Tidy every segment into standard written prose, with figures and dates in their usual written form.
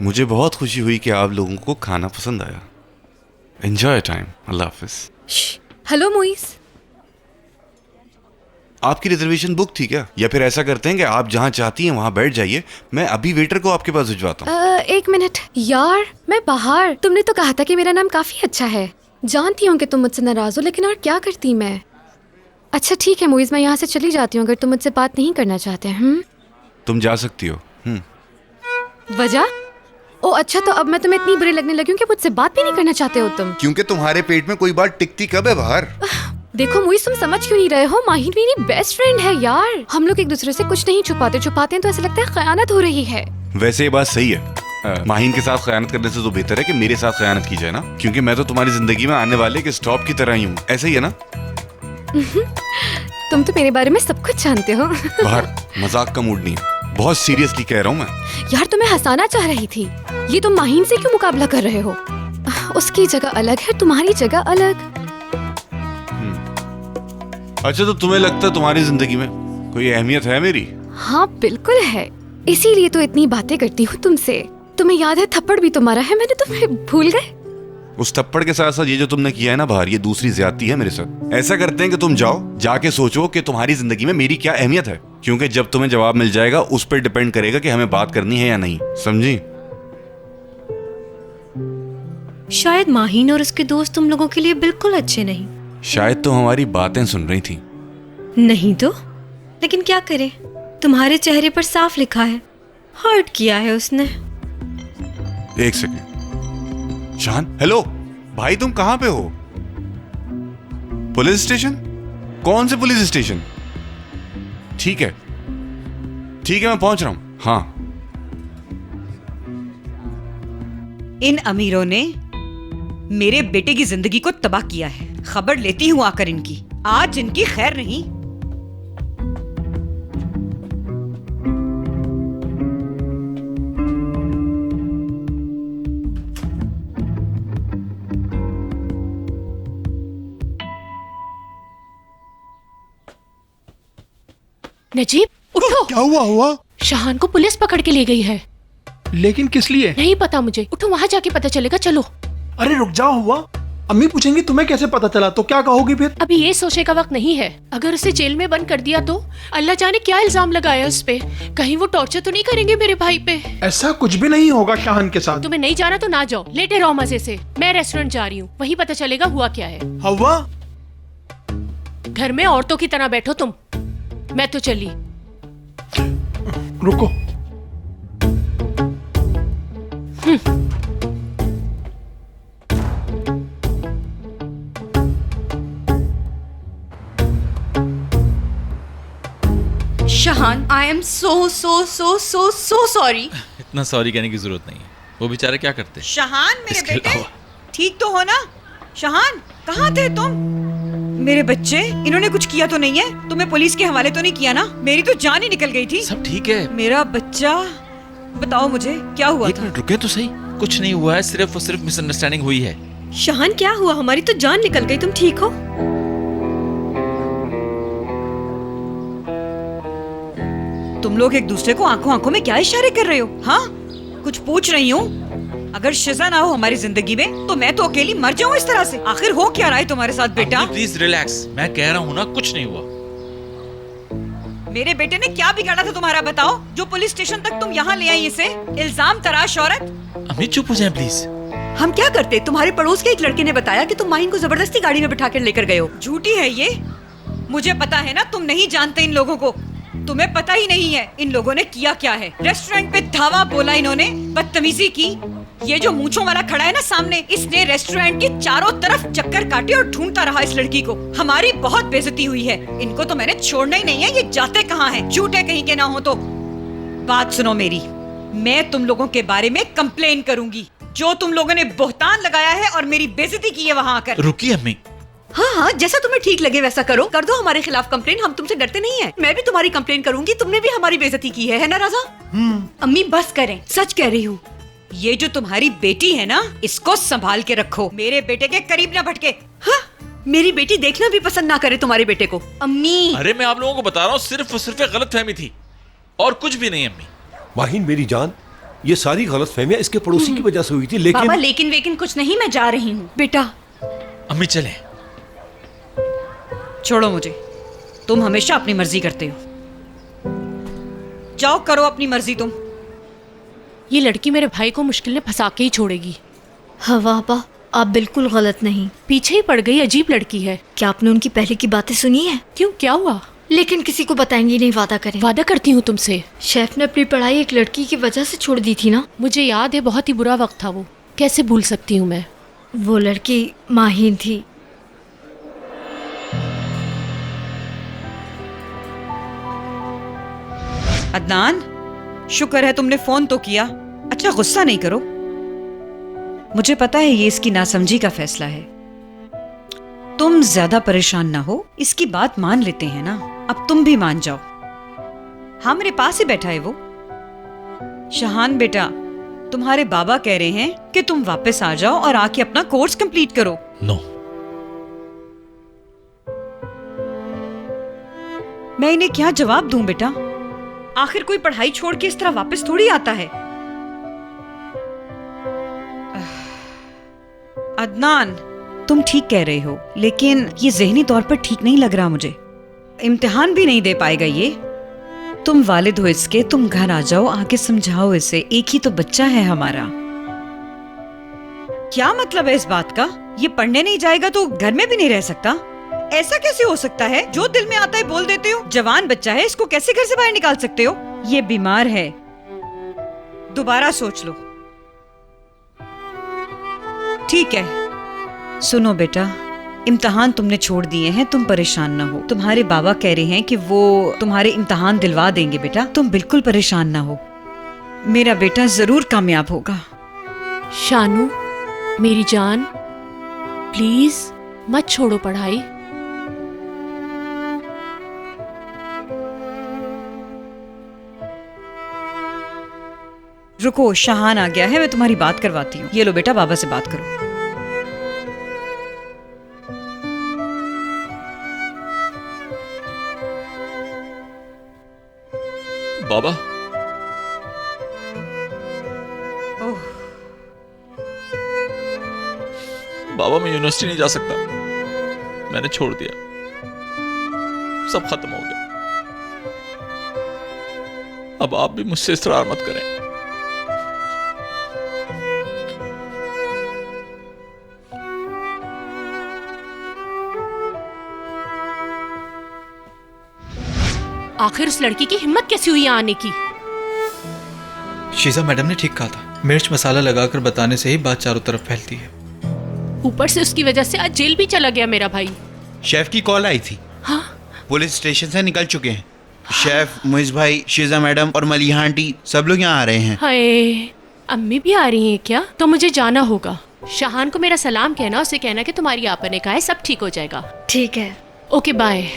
मुझे बहुत खुशी हुई कि आप लोगों को खाना पसंद आया। Enjoy time. अल्लाह हाफिज। हेलो मोइस, आपकी रिजर्वेशन बुक थी क्या? या फिर ऐसा करते हैं कि आप जहाँ चाहती हैं वहाँ बैठ जाइए, मैं अभी वेटर को आपके पास भिजवाता हूँ। एक मिनट यार, मैं बाहर। तुमने तो कहा था कि मेरा नाम काफी अच्छा है। जानती हूँ कि तुम मुझसे नाराज हो, लेकिन और क्या करती मैं। अच्छा ठीक है मोइस, मैं यहाँ से चली जाती हूँ अगर तुम मुझसे बात नहीं करना चाहते। तुम जा सकती हो। वजह? ओ अच्छा, तो अब मैं तुम्हें इतनी बुरी लगने लगी हूँ कि मुझसे बात भी नहीं करना चाहते हो तुम? क्योंकि तुम्हारे पेट में कोई बात टिकती कब है बाहर? देखो मोइस, तुम समझ क्यों नहीं रहे हो? माहिन मेरी बेस्ट फ्रेंड है यार। हम लोग एक दूसरे से कुछ नहीं छुपाते हैं तो ऐसा लगता है खयानत हो रही है। वैसे ये बात सही है। माहिन के साथ खयानत करने से तो बेहतर है कि मेरे साथ खयानत की जाए ना, क्योंकि मैं तो तुम्हारी जिंदगी में आने वाले एक स्टॉप की तरह ही हूँ। ऐसे ही है ना? तुम तो मेरे बारे में सब कुछ जानते हो। बाहर मजाक का मूड नहीं है, बहुत सीरियसली कह रहा हूँ मैं। यार तुम्हें हंसाना चाह रही थी। ये तुम माहिन से क्यों मुकाबला कर रहे हो? उसकी जगह अलग है, तुम्हारी जगह अलग। अच्छा, तो तुम्हें लगता है तुम्हारी जिंदगी में कोई अहमियत है मेरी? हाँ बिल्कुल है, इसीलिए तो इतनी बातें करती हूँ तुमसे। तुम्हें याद है थप्पड़ भी तुम्हारा है, मैंने तुम्हें भूल गए? उस थप्पड़ के साथ साथ ये जो तुमने किया है ना बाहर, ये दूसरी ज्यादती है मेरे साथ। ऐसा करते हैं कि तुम जाओ, जाके सोचो कि तुम्हारी जिंदगी में मेरी क्या अहमियत है, क्योंकि जब तुम्हें जवाब मिल जाएगा उस पर डिपेंड करेगा कि हमें बात करनी है या नहीं। समझी? शायद माहीन और उसके दोस्त तुम लोगों के लिए बिल्कुल अच्छे नहीं। शायद तो हमारी बातें सुन रही थी। नहीं तो, लेकिन क्या करे, तुम्हारे चेहरे पर साफ लिखा है, हर्ट किया है उसने। एक सेकेंड। शान, हेलो भाई, तुम कहां पे हो? Police station? कौन से पुलिस स्टेशन? ठीक है मैं पहुंच रहा हूं। हाँ। इन अमीरों ने मेरे बेटे की जिंदगी को तबाह किया है। खबर लेती हूँ आकर इनकी, आज इनकी खैर नहीं। नजीब उठो। क्या हुआ? शाहान को पुलिस पकड़ के ले गई है। लेकिन किस लिए? नहीं पता मुझे, उठो वहाँ जाके पता चलेगा। चलो। अरे रुक जाओ, हुआ अम्मी पूछेंगी तुम्हें कैसे पता चला, तो क्या कहोगी फिर? अभी ये सोचने का वक्त नहीं है। अगर उसे जेल में बंद कर दिया तो अल्लाह जाने क्या इल्जाम लगाया उस पे। कहीं वो टॉर्चर तो नहीं करेंगे मेरे भाई पे? ऐसा कुछ भी नहीं होगा शाहान के साथ। तुम्हें नहीं जाना तो ना जाओ, लेटे रहो मजे से। मैं रेस्टोरेंट जा रही हूँ, वहीं पता चलेगा हुआ क्या है। हवा, घर में औरतों की तरह बैठो तुम। मैं तो चली। रुको। शाहान, आई एम सो सॉरी। इतना सॉरी कहने की जरूरत नहीं है, वो बेचारे क्या करते। शाहान मेरे बेटे, ठीक तो हो ना? शाहान, कहाँ थे तुम? मेरे बच्चे, इन्होंने कुछ किया तो नहीं है? तुम्हें पुलिस के हवाले तो नहीं किया ना? मेरी तो जान ही निकल गई थी। सब ठीक है। मेरा बच्चा, बताओ मुझे क्या हुआ एक था? मिनट रुके तो सही। कुछ नहीं हुआ है, सिर्फ और सिर्फ मिसअंडरस्टैंडिंग हुई है। शाहान क्या हुआ? हमारी तो जान निकल गई, तुम ठीक हो? तुम लोग एक दूसरे को आंखों आंखों में क्या इशारे कर रहे हो? हाँ, कुछ पूछ रही हूँ। अगर शिजा ना हो हमारी जिंदगी में तो मैं तो अकेली मर जाऊँ इस तरह से। आखिर हो क्या रहा है तुम्हारे साथ बेटा? प्लीज रिलैक्स, मैं कह रहा हूँ ना कुछ नहीं हुआ। मेरे बेटे ने क्या बिगाड़ा था तुम्हारा, बताओ, जो पुलिस स्टेशन तक तुम यहाँ ले आई इसे? इल्जाम तराश औरत। अम्मी चुप हो जाए प्लीज। हम क्या करते? तुम्हारे पड़ोस के एक लड़के ने बताया कि तुम माहिन को जबरदस्ती गाड़ी में बिठा कर लेकर गए हो। झूठी है ये। मुझे पता है ना, तुम नहीं जानते इन लोगों को। तुम्हें पता ही नहीं है इन लोगों ने किया क्या है। रेस्टोरेंट पे धावा बोला इन्होंने, बदतमीजी की। ये जो मूंछों वाला खड़ा है ना सामने, इसने रेस्टोरेंट के चारों तरफ चक्कर काटे और ढूंढता रहा इस लड़की को। हमारी बहुत बेइज्जती हुई है। इनको तो मैंने छोड़ना ही नहीं है। ये जाते कहाँ हैं? झूठे कहीं के ना हो तो। बात सुनो मेरी, मैं तुम लोगों के बारे में कंप्लेन करूंगी। जो तुम लोगों ने बोहतान लगाया है और मेरी बेइज्जती की है वहाँ आकर। रुकिए अम्मी। हाँ, जैसा तुम्हें ठीक लगे वैसा करो। कर दो हमारे खिलाफ कंप्लेन, हम तुमसे डरते नहीं हैं। मैं भी तुम्हारी कंप्लेन करूंगी। तुमने भी हमारी बेइज्जती की है ना राजा? अम्मी बस करें, सच कह रही हूँ। ये जो तुम्हारी बेटी है ना, इसको संभाल के रखो। मेरे बेटे के करीब ना भटके। हाँ, मेरी बेटी देखना भी पसंद ना करे तुम्हारे बेटे को। अम्मी, अरे मैं आप लोगों को बता रहा हूँ, सिर्फ और सिर्फ गलतफहमी थी और कुछ भी नहीं। अम्मी, माहिन मेरी जान, ये सारी गलतफहमियां इसके पड़ोसी की वजह से हुई थी, बाबा लेकिन लेकिन वेकिन कुछ नहीं, मैं जा रही हूँ। बेटा अम्मी चलें। छोड़ो मुझे, तुम हमेशा अपनी मर्जी करते हो। जाओ करो अपनी मर्जी तुम। ये लड़की मेरे भाई को मुश्किल में फंसा के ही छोड़ेगी। हवा आपा, आप बिल्कुल गलत नहीं। पीछे ही पड़ गई, अजीब लड़की है। क्या आपने उनकी पहले की बातें सुनी है? क्यों, क्या हुआ? लेकिन किसी को बताएंगी नहीं, वादा करें। वादा करती हूँ तुमसे। शेफ ने अपनी पढ़ाई एक लड़की की वजह से छोड़ दी थी ना? मुझे याद है, बहुत ही बुरा वक्त था वो, कैसे भूल सकती हूँ मैं। वो लड़की माहीन थी। अदनान, शुक्र है तुमने फोन तो किया। अच्छा गुस्सा नहीं करो, मुझे पता है ये इसकी नासमझी का फैसला है। तुम ज्यादा परेशान ना हो, इसकी बात मान लेते हैं ना। अब तुम भी मान जाओ। हाँ, मेरे पास ही बैठा है वो। शहान बेटा, तुम्हारे बाबा कह रहे हैं कि तुम वापस आ जाओ और आके अपना कोर्स कंप्लीट करो। नो। मैं इन्हें क्या जवाब दूं बेटा? आखिर कोई पढ़ाई छोड़ के इस तरह वापस थोड़ी आता है। अदनान, तुम ठीक कह रहे हो, लेकिन ये ज़हनी तौर पर ठीक नहीं लग रहा मुझे। इम्तिहान भी नहीं दे पाएगा ये। तुम वालिद हो इसके, तुम घर आ जाओ, आके समझाओ इसे। एक ही तो बच्चा है हमारा। क्या मतलब है इस बात का? ये पढ़ने नहीं जाएगा तो घर में भी नहीं रह सकता? ऐसा कैसे हो सकता है? जो दिल में आता है बोल देते हो। जवान बच्चा है, इसको कैसे घर से बाहर निकाल सकते हो? ये बीमार है, दोबारा सोच लो। ठीक है, सुनो बेटा, इम्तिहान तुमने छोड़ दिए हैं, तुम परेशान ना हो। तुम्हारे बाबा कह रहे हैं कि वो तुम्हारे इम्तिहान दिलवा देंगे बेटा, तुम बिल्कुल परेशान ना हो। मेरा बेटा जरूर कामयाब होगा। शानू, मेरी जान, प्लीज मत छोड़ो पढ़ाई। रुको, शहान आ गया है, मैं तुम्हारी बात करवाती हूँ। ये लो बेटा, बाबा से बात करो। बाबा, ओह, बाबा मैं यूनिवर्सिटी नहीं जा सकता, मैंने छोड़ दिया, सब खत्म हो गया। अब आप भी मुझसे इसरार मत करें। आखिर उस लड़की की हिम्मत कैसी हुई यहाँ आने की? शीजा मैडम ने ठीक कहा था, मिर्च मसाला लगाकर बताने से ही बात चारों तरफ फैलती है। ऊपर से उसकी वजह से आज जेल भी चला गया मेरा भाई। शेफ की कॉल आई थी। हाँ? पुलिस स्टेशन से निकल चुके हैं। शेफ, मुइज भाई, शीजा मैडम और मलिहा आंटी सब लोग यहाँ आ रहे हैं। हाय, अम्मी भी आ रही हैं क्या? तो मुझे जाना होगा। शहान को मेरा सलाम कहना, उसे कहना कि तुम्हारी आपा ने कहा है सब ठीक हो जाएगा। ठीक है, ओके बाय।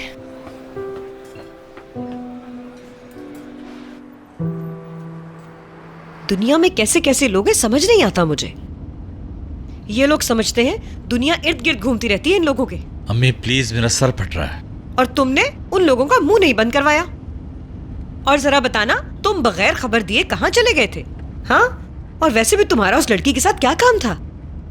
दुनिया में कैसे कैसे लोग हैं समझ नहीं आता मुझे। ये लोग समझते हैं दुनिया इर्द गिर्द घूमती रहती है इन लोगों के। अम्मी प्लीज, मेरा सर फट रहा है। और तुमने उन लोगों का मुंह नहीं बंद करवाया। और जरा बताना, तुम बगैर खबर दिए कहाँ चले गए थे? हाँ, और वैसे भी तुम्हारा उस लड़की के साथ क्या काम था?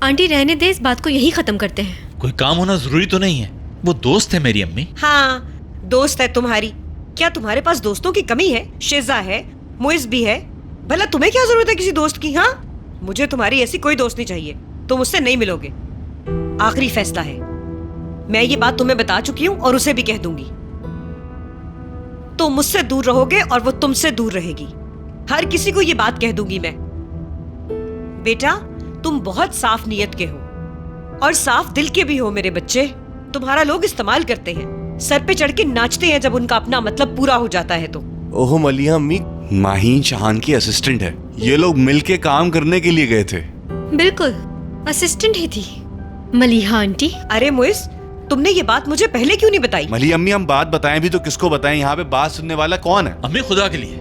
आंटी रहने दे, इस बात को यही खत्म करते हैं। कोई काम होना जरूरी तो नहीं है, वो दोस्त है मेरी अम्मी। हाँ, दोस्त है तुम्हारी। क्या तुम्हारे पास दोस्तों की कमी है? शेजा है, मुइज भी है, भला तुम्हें क्या जरूरत है किसी दोस्त की? हाँ, मुझे तुम्हारी ऐसी कोई दोस्त नहीं चाहिए, तुम उससे नहीं मिलोगे। आखिरी फैसला है, मैं ये बात तुम्हें बता चुकी हूँ और उसे भी कह दूंगी। तुम मुझसे दूर रहोगे और वो तुमसे दूर रहेगी। हर किसी को ये बात कह दूंगी मैं। बेटा, तुम बहुत साफ नीयत के हो और साफ दिल के भी हो मेरे बच्चे। तुम्हारा लोग इस्तेमाल करते हैं, सर पे चढ़ के नाचते हैं जब उनका अपना मतलब पूरा हो जाता है तो। ओहो मलिहा अम्मी, माहीन शहान की असिस्टेंट है। ये लोग मिलके काम करने के लिए गए थे। बिल्कुल, असिस्टेंट ही थी मलिहा आंटी। अरे मुइज, तुमने ये बात मुझे पहले क्यों नहीं बताई? मलिहा अम्मी, हम बात बताएं भी तो किसको बताएं? यहाँ पे बात सुनने वाला कौन है? अम्मी खुदा के लिए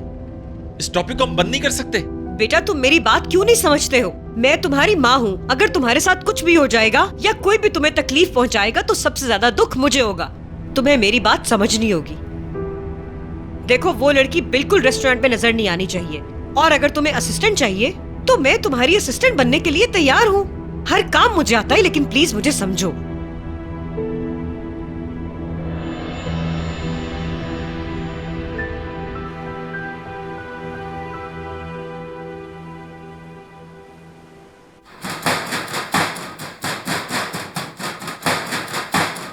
इस टॉपिक को हम बंद नहीं कर सकते? बेटा, तुम मेरी बात क्यों नहीं समझते हो? मैं तुम्हारी माँ हूँ। अगर तुम्हारे साथ कुछ भी हो जाएगा या कोई भी तुम्हें तकलीफ पहुँचाएगा तो सबसे ज्यादा दुख मुझे होगा। तुम्हें मेरी बात समझनी होगी। देखो, वो लड़की बिल्कुल रेस्टोरेंट में नजर नहीं आनी चाहिए। और अगर तुम्हें असिस्टेंट चाहिए तो मैं तुम्हारी असिस्टेंट बनने के लिए तैयार हूँ। हर काम मुझे आता है, लेकिन प्लीज मुझे समझो।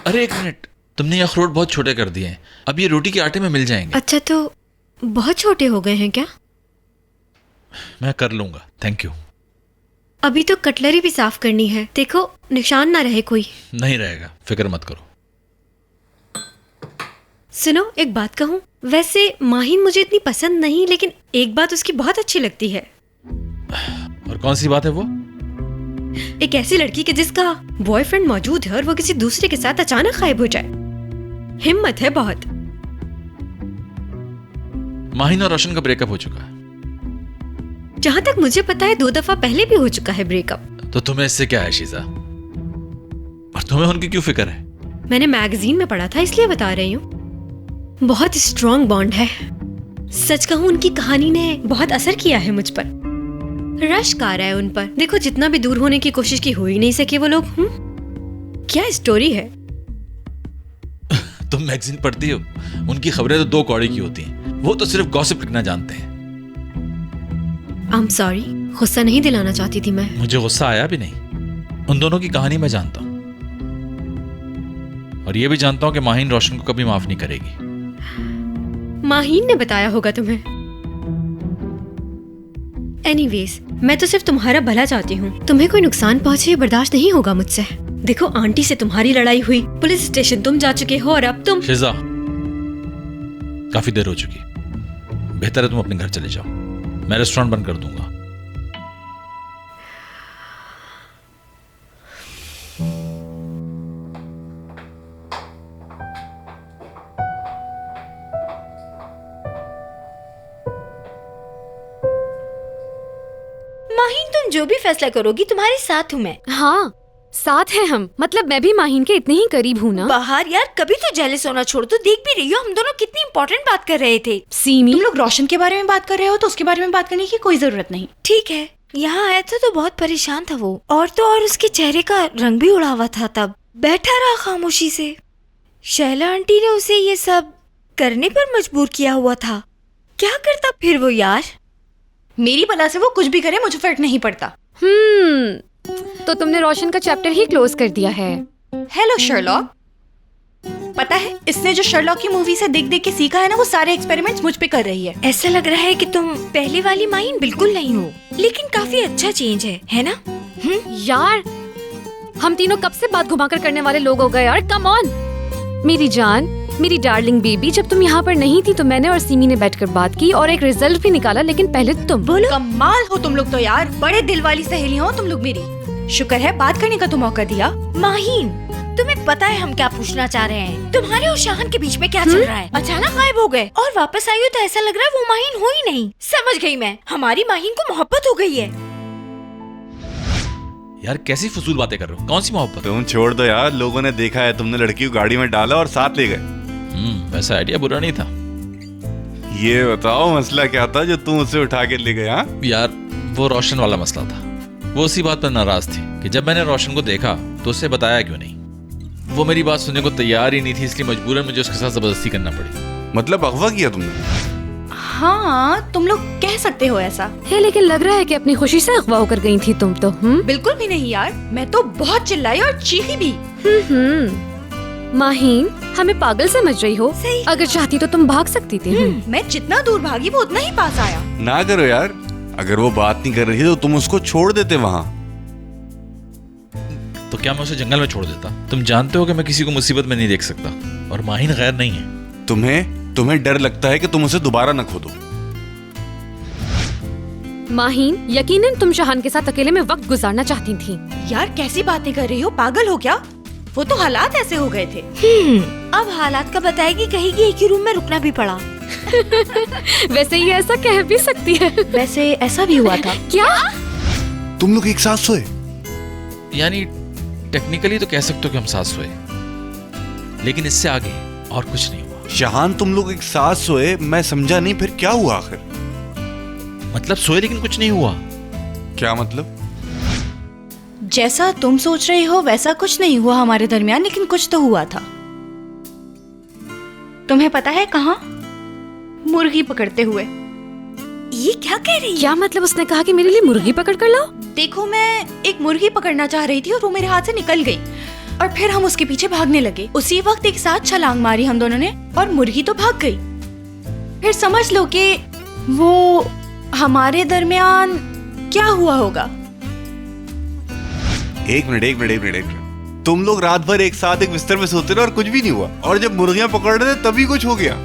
अरे एक मिनट, तुमने ये अखरोट बहुत छोटे कर दिए हैं, अब ये रोटी के आटे में मिल जाएंगे। अच्छा, तो बहुत छोटे हो गए हैं क्या? मैं कर लूंगा, थैंक यू। अभी तो कटलरी भी साफ करनी है, देखो निशान ना रहे कोई। नहीं रहेगा, फिक्र मत करो। सुनो, एक बात कहूँ, वैसे माहिन मुझे इतनी पसंद नहीं, लेकिन एक बात उसकी बहुत अच्छी लगती है। और कौन सी बात है वो? एक ऐसी लड़की के जिसका बॉयफ्रेंड मौजूद है और वो किसी दूसरे के साथ अचानक गायब हो जाए। हिम्मत है बहुत। माहिन और रोशन का ब्रेकअप हो चुका है। जहां तक मुझे पता है 2 दफा पहले भी हो चुका है ब्रेकअप। तो तुम्हें इससे क्या है शीजा? और तुम्हें उनकी क्यों फिक्र है? मैंने मैगजीन में पढ़ा था, इसलिए बता रही हूँ। बहुत स्ट्रॉन्ग बॉन्ड है। सच कहूँ, उनकी कहानी ने बहुत असर किया है मुझ पर। रश्क आ रहा है उन पर। देखो, जितना भी दूर होने की कोशिश की, हो ही नहीं सके वो लोग। क्या स्टोरी है। तुम मैगजीन पढ़ती हो? उनकी खबरें तो 2 कौड़ी की होती हैं। वो तो सिर्फ गॉसिप लिखना जानते हैं। आई एम सॉरी, गुस्सा नहीं दिलाना चाहती थी मैं। मुझे गुस्सा आया भी नहीं। उन दोनों की कहानी मैं जानता हूं, और ये भी जानता हूं कि माहिन रोशन को कभी माफ नहीं करेगी। माहिन ने बताया होगा तुम्हें। एनीवेज, मैं तो सिर्फ तुम्हारा भला चाहती हूँ। तुम्हें कोई नुकसान पहुंचे ये बर्दाश्त नहीं होगा मुझसे। देखो, आंटी से तुम्हारी लड़ाई हुई, पुलिस स्टेशन तुम जा चुके हो, और अब तुम। शिजा, काफी देर हो चुकी, बेहतर है तुम अपने घर चले जाओ। मैं रेस्टोरेंट बंद कर दूंगा। माहिन, तुम जो भी फैसला करोगी तुम्हारे साथ हूँ मैं। हाँ, साथ हैं हम। मतलब मैं भी माहिन के इतने ही करीब हूँ ना। बाहर यार, कभी तो जेलस होना छोड़ दो। देख भी रही हो हम दोनों कितनी इंपॉर्टेंट बात कर रहे थे। सीमी, तुम लोग रोशन के बारे में बात कर रहे हो तो उसके बारे में बात करने की कोई जरूरत नहीं। ठीक है, यहाँ आया था तो बहुत परेशान था वो, और तो और उसके चेहरे का रंग भी उड़ा हुआ था। तब बैठा रहा खामोशी से। शैला आंटी ने उसे ये सब करने पर मजबूर किया हुआ था। क्या करता फिर वो यार? मेरी बला से वो कुछ भी करे, मुझे फर्क नहीं पड़ता। तो तुमने रोशन का चैप्टर ही क्लोज कर दिया है। हेलो शर्लॉक, पता है इसने जो शर्लॉक की मूवी से देख देख के सीखा है ना, वो सारे एक्सपेरिमेंट्स मुझ पे कर रही है। ऐसा लग रहा है कि तुम पहले वाली माहिन बिल्कुल नहीं हो, लेकिन काफी अच्छा चेंज है ना? यार, हम तीनों कब से बात घुमाकर करने वाले लोग हो गए यार। कम ऑन मेरी जान, मेरी डार्लिंग बेबी। जब तुम यहाँ पर नहीं थी तो मैंने और सीमी ने बैठकर बात की और एक रिजल्ट भी निकाला, लेकिन पहले तुम बोलो। कमाल हो तुम लोग तो यार, बड़े दिल वाली सहेली हो तुम लोग मेरी। शुक्र है बात करने का तो मौका दिया। माहिन, तुम्हें पता है हम क्या पूछना चाह रहे हैं? तुम्हारे और शाहन के बीच में क्या चल रहा है? अचानक गायब हो गए और वापस आई हो तो ऐसा लग रहा है वो माहिन हो ही नहीं। समझ गई मैं, हमारी माहिन को मोहब्बत हो गई है। यार कैसी फजूल बातें कर रहे हो? कौन सी मोहब्बत? तुम छोड़ दो यार, लोगों ने देखा है तुमने लड़की को गाड़ी में डाला और साथ ले गए। वैसा आइडिया बुरा नहीं था। ये बताओ मसला क्या था जो तुम उसे उठा के ले गए? हाँ यार, वो रोशन वाला मसला था। वो उसी बात पर नाराज थी कि जब मैंने रोशन को देखा तो उससे बताया क्यों नहीं। वो मेरी बात सुनने को तैयार ही नहीं थी, इसलिए मजबूरन मुझे उसके साथ जबरदस्ती करना पड़ी। मतलब अगवा किया तुमने? हाँ, तुम लोग कह सकते हो ऐसा है, लेकिन लग रहा है कि अपनी खुशी से अगवा होकर गई थी तुम तो। बिल्कुल भी नहीं यार, मैं तो बहुत चिल्लाई और चीखी भी। माहिन, हमें पागल समझ रही हो? अगर चाहती तो तुम भाग सकती थी। मैं जितना दूर भागी वो उतना ही पास आया। ना करो यार, अगर वो बात नहीं कर रही तो तुम उसको छोड़ देते वहाँ। तो क्या मैं उसे जंगल में छोड़ देता? तुम जानते हो कि मैं किसी को मुसीबत में नहीं देख सकता, और माहिन गैर नहीं है। तुम्हें डर लगता है कि तुम उसे दोबारा न खो दो। माहिन, यकीनन तुम शाहन के साथ अकेले में वक्त गुजारना चाहती थी। यार कैसी बातें कर रही हो, पागल हो क्या? वो तो हालात ऐसे हो गए थे। अब हालात का बताएगी, कहेगी एक ही रूम में रुकना भी पड़ा। वैसे ये ऐसा कह भी सकती है। वैसे ऐसा भी हुआ था। क्या तुम लोग एक साथ सोए? यानी टेक्निकली तो कह सकते हो कि हम साथ सोए, लेकिन इससे आगे और कुछ नहीं हुआ। शाहान, तुम लोग एक साथ सोए, मैं समझा नहीं फिर क्या हुआ आखिर? मतलब सोए लेकिन कुछ नहीं हुआ। क्या मतलब? जैसा तुम सोच रहे हो वैसा कुछ नहीं हुआ हमारे दरमियान, लेकिन कुछ तो हुआ था। तुम्हें पता है कहाँ? मुर्गी पकड़ते हुए। ये क्या कह रही है? क्या मतलब? उसने कहा कि मेरे लिए मुर्गी पकड़ कर लाओ? देखो, मैं एक मुर्गी पकड़ना चाह रही थी और वो मेरे हाथ से निकल गई और फिर हम उसके पीछे भागने लगे। उसी वक्त एक साथ छलांग मारी हम दोनों ने और मुर्गी तो भाग गई। फिर समझ लो कि वो हमारे दरमियान क्या हुआ होगा। एक मिनट। तुम लोग रात भर एक साथ एक बिस्तर में सोते रहे और कुछ भी नहीं हुआ, और जब मुर्गियां पकड़ रहे थे तभी कुछ हो गया।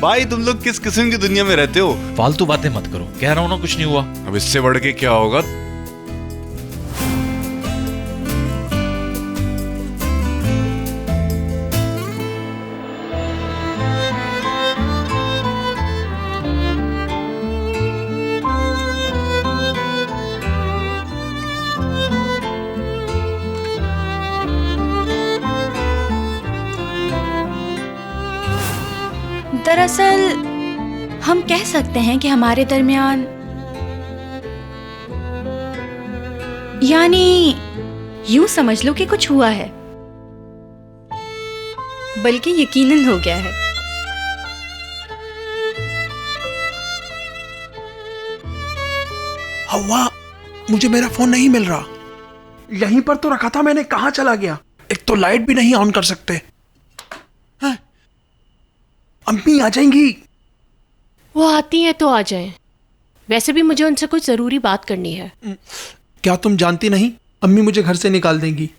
भाई तुम लोग किस किस्म की दुनिया में रहते हो? फालतू बातें मत करो, कह रहा हूँ ना कुछ नहीं हुआ। अब इससे बढ़ के क्या होगा? दरअसल हम कह सकते हैं कि हमारे दरमियान, यानी यूं समझ लो कि कुछ हुआ है, बल्कि यकीनन हो गया है। हवा, मुझे मेरा फोन नहीं मिल रहा। यहीं पर तो रखा था मैंने, कहाँ चला गया? एक तो लाइट भी नहीं ऑन कर सकते। हाँ? अम्मी आ जाएंगी। वो आती हैं तो आ जाएं। वैसे भी मुझे उनसे कुछ जरूरी बात करनी है। क्या तुम जानती नहीं, अम्मी मुझे घर से निकाल देंगी।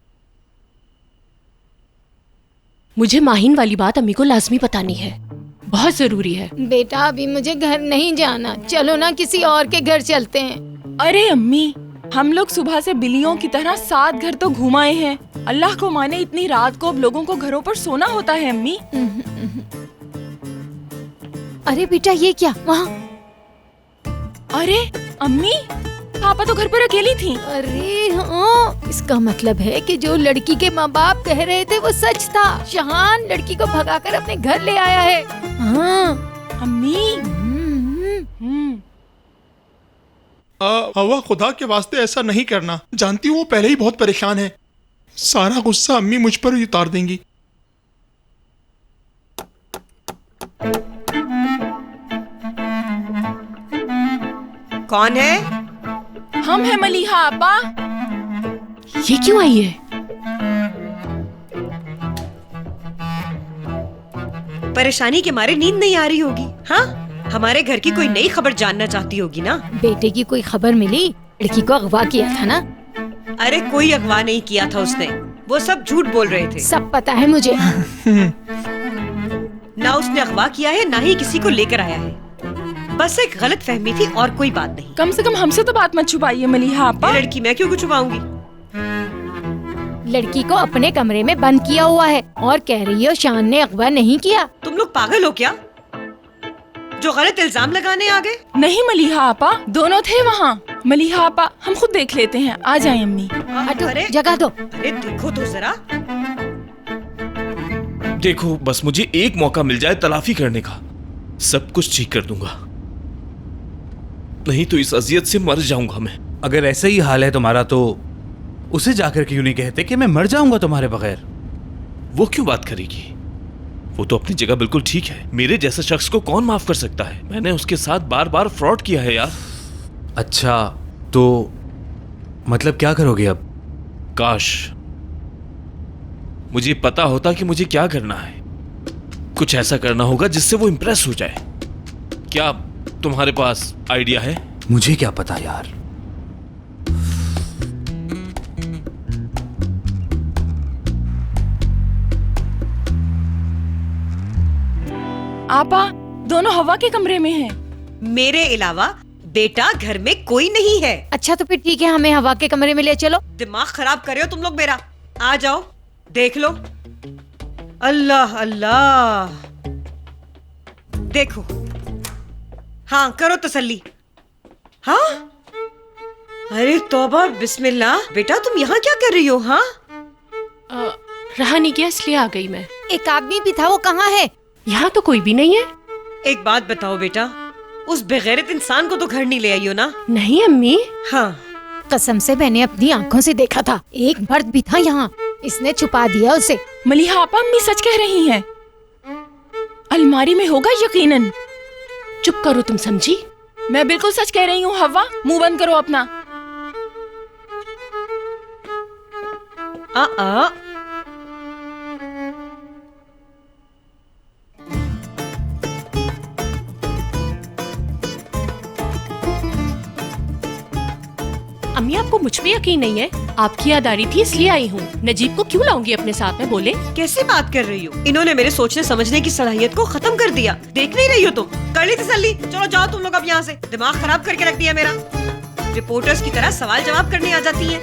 मुझे माहिन वाली बात अम्मी को लाजमी बतानी है, बहुत जरूरी है। बेटा अभी मुझे घर नहीं जाना, चलो ना किसी और के घर चलते हैं। अरे अम्मी, हम लोग सुबह से बिल्लियों की तरह 7 घर तो घुमाए हैं। अल्लाह को माने इतनी रात को अब लोगों को घरों पर सोना होता है अम्मी। अरे बेटा ये क्या वहाँ? अरे अम्मी, पापा तो घर पर अकेली थी। अरे हाँ, इसका मतलब है कि जो लड़की के माँ बाप कह रहे थे वो सच था। शहान लड़की को भगाकर अपने घर ले आया है। हाँ अम्मी। हवा, खुदा के वास्ते ऐसा नहीं करना। जानती हूँ वो पहले ही बहुत परेशान है। सारा गुस्सा अम्मी मुझ पर ही उतार देंगी। कौन है? हम हैं मलीहा आपा। ये क्यों आई है? परेशानी के मारे नींद नहीं आ रही होगी। हाँ, हमारे घर की कोई नई खबर जानना चाहती होगी ना। बेटे की कोई खबर मिली? लड़की को अगवा किया था ना? अरे कोई अगवा नहीं किया था उसने, वो सब झूठ बोल रहे थे। सब पता है मुझे। ना उसने अगवा किया है ना ही किसी को लेकर आया है। बस एक गलत फहमी थी और कोई बात नहीं। कम से कम हमसे तो बात मत छुपाइए मलीहा आपा। लड़की मैं क्यों छुपाऊंगी? लड़की को अपने कमरे में बंद किया हुआ है और कह रही हो शान ने अगवा नहीं किया। तुम लोग पागल हो क्या, जो गलत इल्जाम लगाने आ गए? नहीं मलीहा आपा, दोनों थे वहाँ। मलीहा आपा, हम खुद देख लेते हैं। आ जाए अम्मी। अरे जगह दो। अरे देखो तो जरा। देखो, बस मुझे एक मौका मिल जाए तलाफी करने का, सब कुछ ठीक कर दूंगा, नहीं तो इस अजियत से मर जाऊंगा मैं। अगर ऐसा ही हाल है तुम्हारा तो उसे जाकर क्यों नहीं कहते कि मैं मर जाऊंगा तुम्हारे बगैर? वो क्यों बात करेगी? वो तो अपनी जगह बिल्कुल ठीक है। मेरे जैसे शख्स को कौन माफ कर सकता है? मैंने उसके साथ बार बार फ्रॉड किया है यार। अच्छा, तो मतलब क्या करोगे अब? काश मुझे पता होता कि मुझे क्या करना है। कुछ ऐसा करना होगा जिससे वो इंप्रेस हो जाए। क्या तुम्हारे पास आइडिया है? मुझे क्या पता यार। आपा, दोनों हवा के कमरे में हैं। मेरे अलावा बेटा घर में कोई नहीं है। अच्छा तो फिर ठीक है, हमें हवा के कमरे में ले चलो। दिमाग खराब कर रहे हो तुम लोग मेरा। आ जाओ, देख लो। अल्लाह अल्लाह, देखो। हाँ करो तसल्ली। हाँ, अरे तौबा बिस्मिल्लाह। बेटा तुम यहाँ क्या कर रही हो? हाँ, रहा नहीं गया इसलिए आ गई मैं। एक आदमी भी था, वो कहाँ है? यहाँ तो कोई भी नहीं है। एक बात बताओ बेटा, उस बेगैरत इंसान को तो घर नहीं ले आई हो ना? नहीं अम्मी। हाँ, कसम से मैंने अपनी आंखों से देखा था, एक मर्द भी था यहाँ, इसने छुपा दिया उसे। मलिहा आपा, अम्मी सच कह रही हैं। अलमारी में होगा यकीनन। चुप करो तुम, समझी? मैं बिल्कुल सच कह रही हूँ हवा, मुंह बंद करो अपना। अम्मी आपको मुझ पे यकीन नहीं है? आपकी याद आ रही थी इसलिए आई हूँ। नजीब को क्यों लाऊंगी अपने साथ में, बोले? कैसी बात कर रही हो? इन्होंने मेरे सोचने समझने की सलाहियत को खत्म कर दिया। देख नहीं रही हो तुम? कर ली तसल्ली? चलो जाओ तुम लोग अब यहाँ से। दिमाग खराब करके रख दिया मेरा। रिपोर्टर्स की तरह सवाल जवाब करने आ जाती हैं।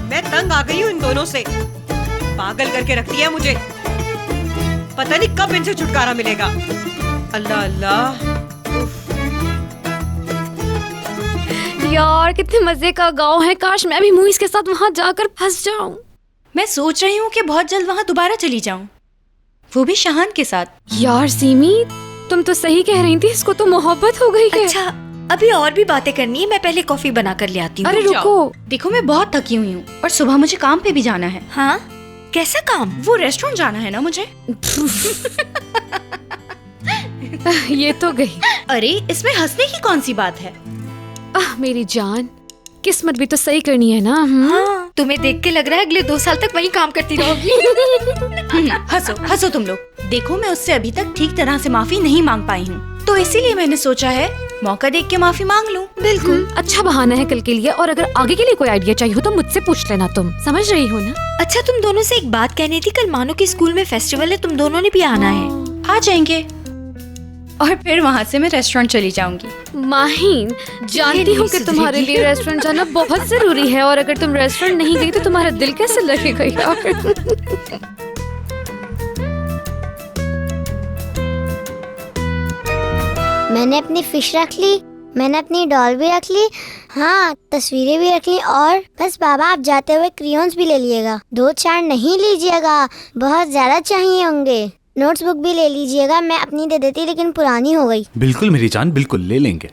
मैं तंग आ गई हूँ इन दोनों से। पागल करके रख दिया मुझे। पता नहीं कब इनसे छुटकारा मिलेगा। अल्लाह अल्लाह। यार कितने मजे का गांव है, काश मैं भी मुइज के साथ वहाँ जाकर फंस जाऊं। मैं सोच रही हूँ कि बहुत जल्द वहाँ दोबारा चली जाऊँ, वो भी शहान के साथ। यार सीमी, तुम तो सही कह रही थी, इसको तो मोहब्बत हो गई है। अच्छा, अभी और भी बातें करनी है, मैं पहले कॉफी बना कर ले आती हूँ। अरे रुको, देखो मैं बहुत थकी हुई हूँ और सुबह मुझे काम पे भी जाना है। हाँ, कैसा काम? वो रेस्टोरेंट जाना है ना मुझे। ये तो गई। अरे इसमें हंसने की कौन सी बात है? मेरी जान, किस्मत भी तो सही करनी है ना। हाँ, तुम्हें देख के लग रहा है अगले 2 साल तक वही काम करती रहोगी। हंसो हंसो तुम लोग। देखो मैं उससे अभी तक ठीक तरह से माफी नहीं मांग पाई हूँ, तो इसीलिए मैंने सोचा है मौका देख के माफी मांग लूं। बिल्कुल अच्छा बहाना है कल के लिए, और अगर आगे के लिए कोई आइडिया चाहिए हो तो मुझसे पूछ लेना। तुम समझ रही हो ना? अच्छा, तुम दोनों से एक बात कहनी थी, कल मानो की स्कूल में फेस्टिवल है, तुम दोनों ने भी आना है। आ जाएंगे और फिर वहाँ से मैं रेस्टोरेंट चली जाऊंगी। माहीन, जानती हूँ कि तुम्हारे लिए रेस्टोरेंट जाना बहुत जरूरी है, और अगर तुम रेस्टोरेंट नहीं गई तो तुम्हारा दिल कैसे लगेगा यार। मैंने अपनी फिश रख ली, मैंने अपनी डॉल भी रख ली, हाँ तस्वीरें भी रख ली, और बस बाबा आप जाते हुए क्रेयॉन्स भी ले लीजिएगा। 2-4 नहीं लीजिएगा, बहुत ज्यादा चाहिए होंगे। नोट्स बुक भी ले लीजिएगा, मैं अपनी दे देती लेकिन पुरानी हो गई। बिल्कुल मेरी जान, बिल्कुल ले लेंगे।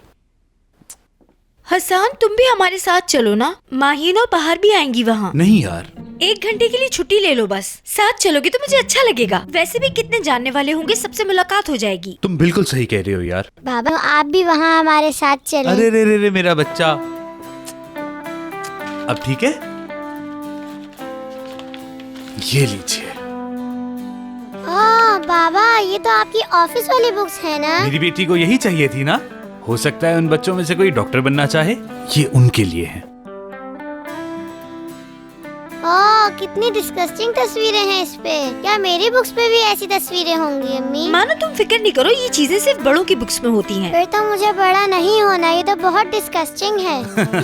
हसन, तुम भी हमारे साथ चलो ना, माहीन और बाहर भी आएंगी वहाँ। नहीं यार, 1 घंटे के लिए छुट्टी ले लो बस। साथ चलोगे तो मुझे अच्छा लगेगा, वैसे भी कितने जानने वाले होंगे, सबसे मुलाकात हो जाएगी। तुम बिल्कुल सही कह रहे हो यार। बाबा आप भी वहाँ हमारे साथ चलें। अरे रे रे रे मेरा बच्चा, अब ठीक है? ये लीजिए। बाबा ये तो आपकी ऑफिस वाली बुक्स है ना? मेरी बेटी को यही चाहिए थी ना। हो सकता है उन बच्चों में से कोई डॉक्टर बनना चाहे, ये उनके लिए है। कितनी डिस्गस्टिंग तस्वीरें हैं इस पे। क्या मेरी बुक्स पे भी ऐसी तस्वीरें होंगी अम्मी? मानो तुम फिक्र नहीं करो, ये चीजें सिर्फ बड़ों की बुक्स में होती हैं। फिर तो मुझे बड़ा नहीं होना, ये तो बहुत डिस्गस्टिंग है।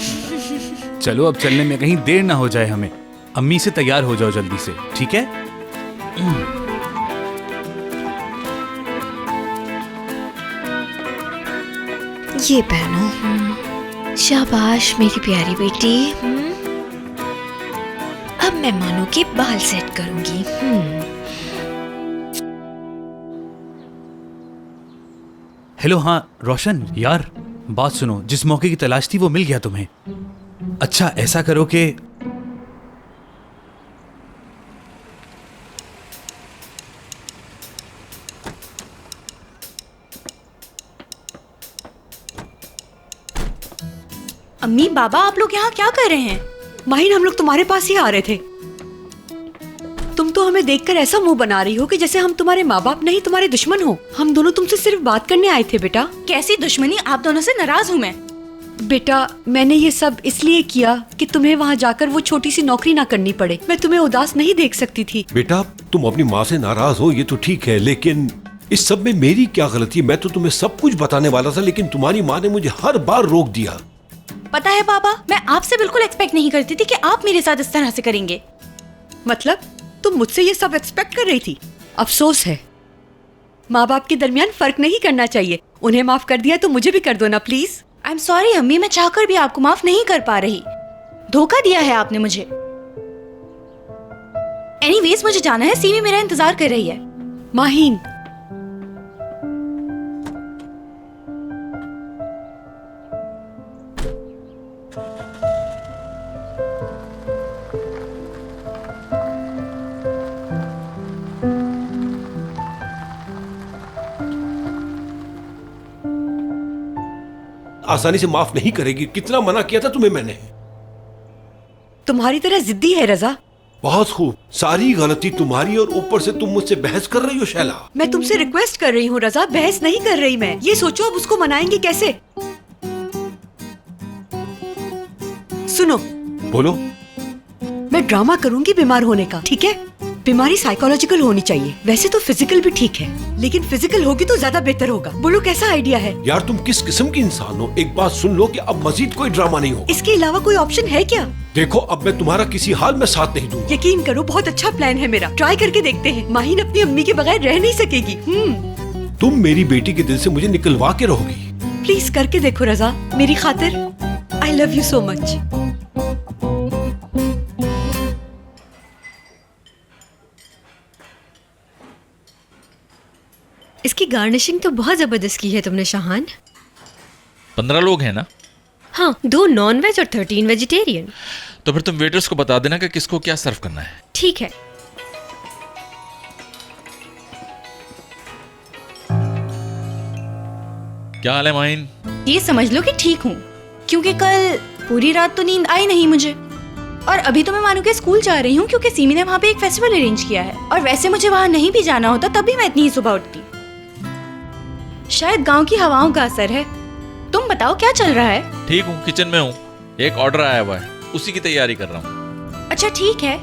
चलो अब चलने में कहीं देर ना हो जाए हमें। अम्मी से तैयार हो जाओ जल्दी से, ठीक है? ये पहनो। शाबाश मेरी प्यारी बेटी। अब मैं मानो के बाल सेट करूंगी। हेलो, हाँ रोशन यार, बात सुनो। जिस मौके की तलाश थी वो मिल गया तुम्हें। अच्छा ऐसा करो कि अम्मी बाबा आप लोग यहाँ क्या कर रहे हैं? माहिन हम लोग तुम्हारे पास ही आ रहे थे। तुम तो हमें देखकर ऐसा मुंह बना रही हो कि जैसे हम तुम्हारे माँ बाप नहीं तुम्हारे दुश्मन हो। हम दोनों तुमसे सिर्फ बात करने आए थे बेटा। कैसी दुश्मनी? आप दोनों से नाराज हूँ मैं। बेटा मैंने ये सब इसलिए किया कि तुम्हें वहाँ जाकर वो छोटी सी नौकरी ना करनी पड़े। मैं तुम्हें उदास नहीं देख सकती थी। बेटा तुम अपनी माँ से नाराज हो ये तो ठीक है, लेकिन इस सब में मेरी क्या गलती? मैं तो तुम्हें सब कुछ बताने वाला था, लेकिन तुम्हारी माँ ने मुझे हर बार रोक दिया। पता है बाबा, मैं आपसे बिल्कुल एक्सपेक्ट नहीं करती थी कि आप मेरे साथ इस तरह से करेंगे। मतलब तुम मुझसे ये सब एक्सपेक्ट कर रही थी? अफसोस है, माँ बाप के दरमियान फर्क नहीं करना चाहिए। उन्हें माफ कर दिया तो मुझे भी कर दो ना प्लीज। आई एम सॉरी अम्मी, मैं चाहकर भी आपको माफ नहीं कर पा रही। धोखा दिया है आपने मुझे। एनीवेज मुझे जाना है, सीमी मेरा इंतजार कर रही है। माहीन आसानी से माफ नहीं करेगी, कितना मना किया था तुम्हें मैंने। तुम्हारी तरह जिद्दी है रजा। बहुत खूब, सारी गलती तुम्हारी और ऊपर से तुम मुझसे बहस कर रही हो शैला। मैं तुमसे रिक्वेस्ट कर रही हूँ रजा, बहस नहीं कर रही मैं। ये सोचो अब उसको मनाएंगे कैसे। सुनो, बोलो। मैं ड्रामा करूंगी बीमार होने का, ठीक है? बीमारी साइकोलॉजिकल होनी चाहिए, वैसे तो फिजिकल भी ठीक है, लेकिन फिजिकल होगी तो ज्यादा बेहतर होगा। बोलो कैसा आइडिया है? यार तुम किस किस्म की इंसान हो? एक बात सुन लो कि अब मजीद कोई ड्रामा नहीं होगा। इसके अलावा कोई ऑप्शन है क्या? देखो अब मैं तुम्हारा किसी हाल में साथ नहीं दूंगा। यकीन करो बहुत अच्छा प्लान है मेरा, ट्राई करके देखते हैं। माहिन अपनी अम्मी के बगैर रह नहीं सकेगी। तुम मेरी बेटी के दिल से मुझे निकलवा के रहोगी। प्लीज करके देखो रजा, मेरी खातिर। I love you so much. इसकी गार्निशिंग तो बहुत जबरदस्त की है तुमने शाहान। 15 लोग हैं ना? हाँ, 2 नॉन वेज और 13 वेजिटेरियन। तो फिर तुम वेटर्स को बता देना कि किसको क्या सर्व करना है। ठीक है। क्या हाल है माइन? ये समझ लो कि ठीक हूँ, क्योंकि कल पूरी रात तो नींद आई नहीं मुझे। और अभी तो मैं मानू के स्कूल जा रही हूँ, क्योंकि सीमी ने वहाँ पे एक फेस्टिवल अरेंज किया है। और वैसे मुझे वहाँ नहीं भी जाना होता तब भी मैं इतनी ही सुबह उठती। शायद गांव की हवाओं का असर है। तुम बताओ क्या चल रहा है? ठीक हूँ, किचन में हूँ। एक ऑर्डर आया हुआ है, उसी की तैयारी कर रहा हूँ। अच्छा ठीक है,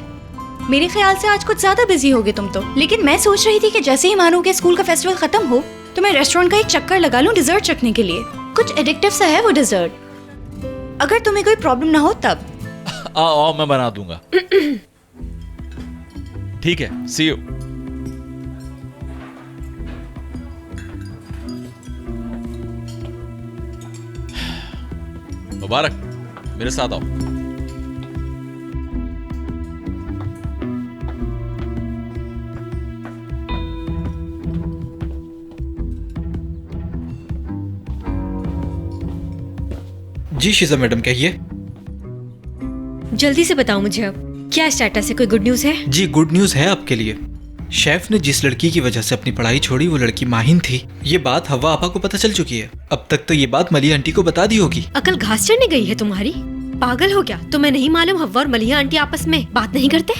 मेरे ख्याल से आज कुछ ज्यादा बिजी होगे तुम तो। लेकिन मैं सोच रही थी कि जैसे ही मानू के स्कूल का फेस्टिवल खत्म हो तो मैं रेस्टोरेंट का एक चक्कर लगा लूं डिजर्ट चखने के लिए। कुछ एडिक्टिव सा है वो डिजर्ट, अगर तुम्हें कोई प्रॉब्लम ना हो तब। आओ मैं बना दूंगा। ठीक है, सी यू। मुबारक, मेरे साथ आओ। जी शीजा मैडम कहिए। जल्दी से बताओ मुझे अब क्या स्टेटस है, कोई गुड न्यूज़ है? जी गुड न्यूज़ है आपके लिए। शेफ ने जिस लड़की की वजह से अपनी पढ़ाई छोड़ी वो लड़की माहिन थी। ये बात हवा आपा को पता चल चुकी है। अब तक तो ये बात मलिया आंटी को बता दी होगी। अकल घास चढ़ने गई है तुम्हारी? पागल हो क्या? तुम्हें नहीं मालूम हवा और मलिया आंटी आपस में बात नहीं करते?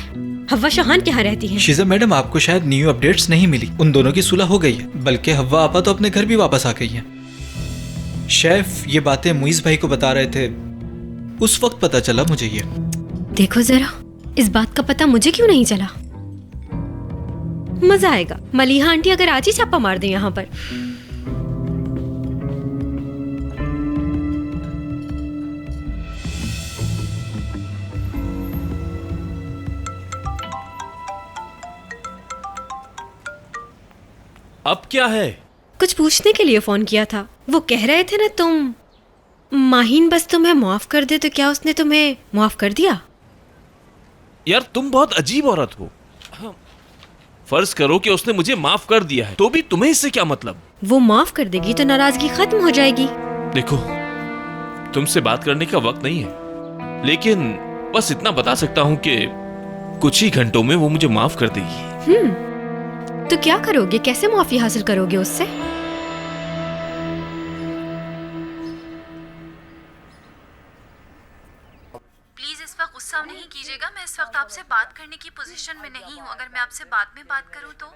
हवा शाहान के यहाँ रहती है। शीजा मैडम आपको शायद न्यू अपडेट्स नहीं मिली, उन दोनों की सुलह हो गई है। बल्कि हवा आपा तो अपने घर भी वापस आ गई है। शेफ ये बातें मुइज भाई को बता रहे थे, उस वक्त पता चला मुझे ये। देखो जरा, इस बात का पता मुझे क्यों नहीं चला? मजा आएगा। मलिहा आंटी अगर आज ही छापा मार दे यहाँ पर। अब क्या है? कुछ पूछने के लिए फोन किया था। वो कह रहे थे ना तुम माहिन बस तुम्हें माफ कर दे, तो क्या उसने तुम्हें माफ कर दिया? यार तुम बहुत अजीब औरत हो। फर्ज करो कि उसने मुझे माफ कर दिया है, तो भी तुम्हें इससे क्या मतलब? वो माफ कर देगी तो नाराजगी खत्म हो जाएगी। देखो, तुमसे बात करने का वक्त नहीं है, लेकिन बस इतना बता सकता हूँ कि कुछ ही घंटों में वो मुझे माफ कर देगी। तो क्या करोगे? कैसे माफी हासिल करोगे उससे? प्लीज इस वक्त गुस्सा नहीं कीजिएगा, मैं इस वक्त आपसे बात करने की पोजीशन में नहीं हूँ। अगर मैं आपसे बाद में बात करूँ तो?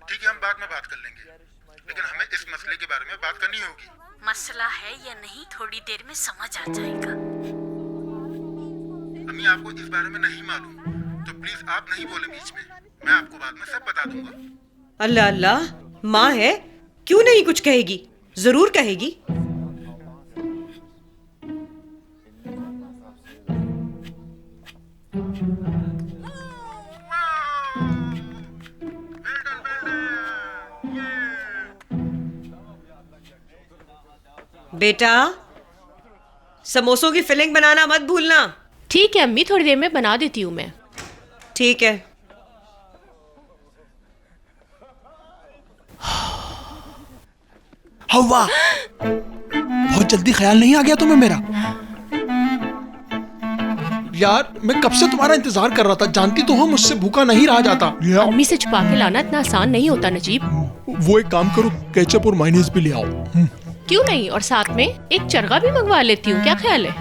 ठीक है, हम बाद में बात कर लेंगे, लेकिन हमें इस मसले के बारे में बात करनी होगी। मसला है या नहीं थोड़ी देर में समझ आ जाएगा। अम्मी आपको इस बारे में नहीं मालूम, तो प्लीज आप नहीं बोले बीच में, मैं आपको बाद में सब बता दूंगा। अल्लाह अल्लाह, माँ है, क्यों नहीं कुछ कहेगी? जरूर कहेगी। बेटा, समोसों की फिलिंग बनाना मत भूलना। ठीक है अम्मी, थोड़ी देर में बना देती हूँ मैं। ठीक है। हवा, बहुत जल्दी ख्याल नहीं आ गया तुम्हें मेरा? यार मैं कब से तुम्हारा इंतजार कर रहा था, जानती तो हो मुझसे भूखा नहीं रहा जाता। अम्मी से छुपा के लाना इतना आसान नहीं होता नजीब। वो एक काम करो, केचप और मायोनीज भी ले आओ। क्यों नहीं, और साथ में एक चरगा भी मंगवा लेती हूँ, क्या ख्याल है?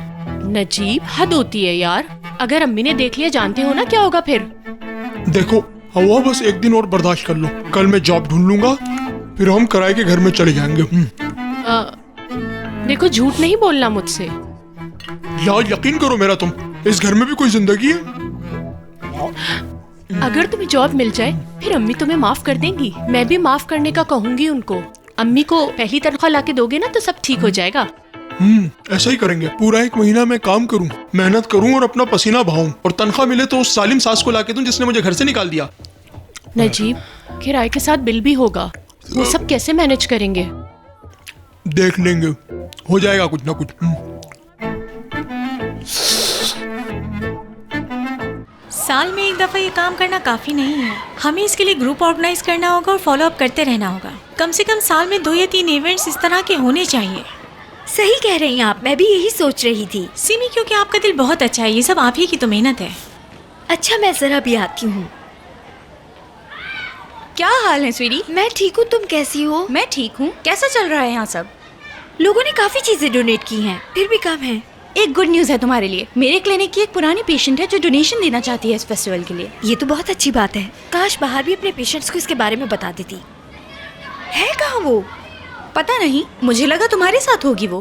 नजीब हद होती है यार, अगर अम्मी ने देख लिया जानते हो ना क्या होगा फिर। देखो हवा, बस एक दिन और बर्दाश्त कर लो, कल मैं जॉब ढूंढ लूंगा, फिर हम किराए के घर में चले जाएंगे। देखो झूठ नहीं बोलना मुझसे। यार यकीन करो मेरा, तुम इस घर में भी कोई जिंदगी है। अगर तुम्हें जॉब मिल जाए फिर अम्मी तुम्हें माफ कर देंगी, मैं भी माफ करने का कहूंगी उनको। अम्मी को पहली तनख्वाह लाके दोगे ना तो सब ठीक हो जाएगा। ऐसा ही करेंगे। पूरा 1 महीना मैं काम करूं, मेहनत करूं और अपना पसीना बहाऊं, और तनख्वाह मिले तो उस सालिम सास को लाके दूं जिसने मुझे घर से निकाल दिया। नजीब किराए के साथ बिल भी होगा, वो सब कैसे मैनेज करेंगे? देख लेंगे, हो जाएगा कुछ ना कुछ। साल में एक दफा ये काम करना काफी नहीं है, हमें इसके लिए ग्रुप ऑर्गेनाइज करना होगा और फॉलो अप करते रहना होगा। कम से कम साल में 2 या 3 इवेंट्स इस तरह के होने चाहिए। सही कह रही हैं आप, मैं भी यही सोच रही थी। सिमी, क्योंकि आपका दिल बहुत अच्छा है, ये सब आप ही की तो मेहनत है। अच्छा मैं जरा भी आती हूँ। क्या हाल है स्वीटी? मैं ठीक हूँ, तुम कैसी हो? मैं ठीक हूँ। कैसा चल रहा है यहाँ सब? लोगों ने काफी चीजें डोनेट की हैं, फिर भी कम है। एक गुड न्यूज है तुम्हारे लिए, मेरे क्लिनिक की एक पुरानी पेशेंट है जो डोनेशन देना चाहती है इस फेस्टिवल के लिए। ये तो बहुत अच्छी बात है, काश बाहर भी अपने पेशेंट्स को इसके बारे में बता देती। है कहाँ वो? पता नहीं, मुझे लगा तुम्हारे साथ होगी वो।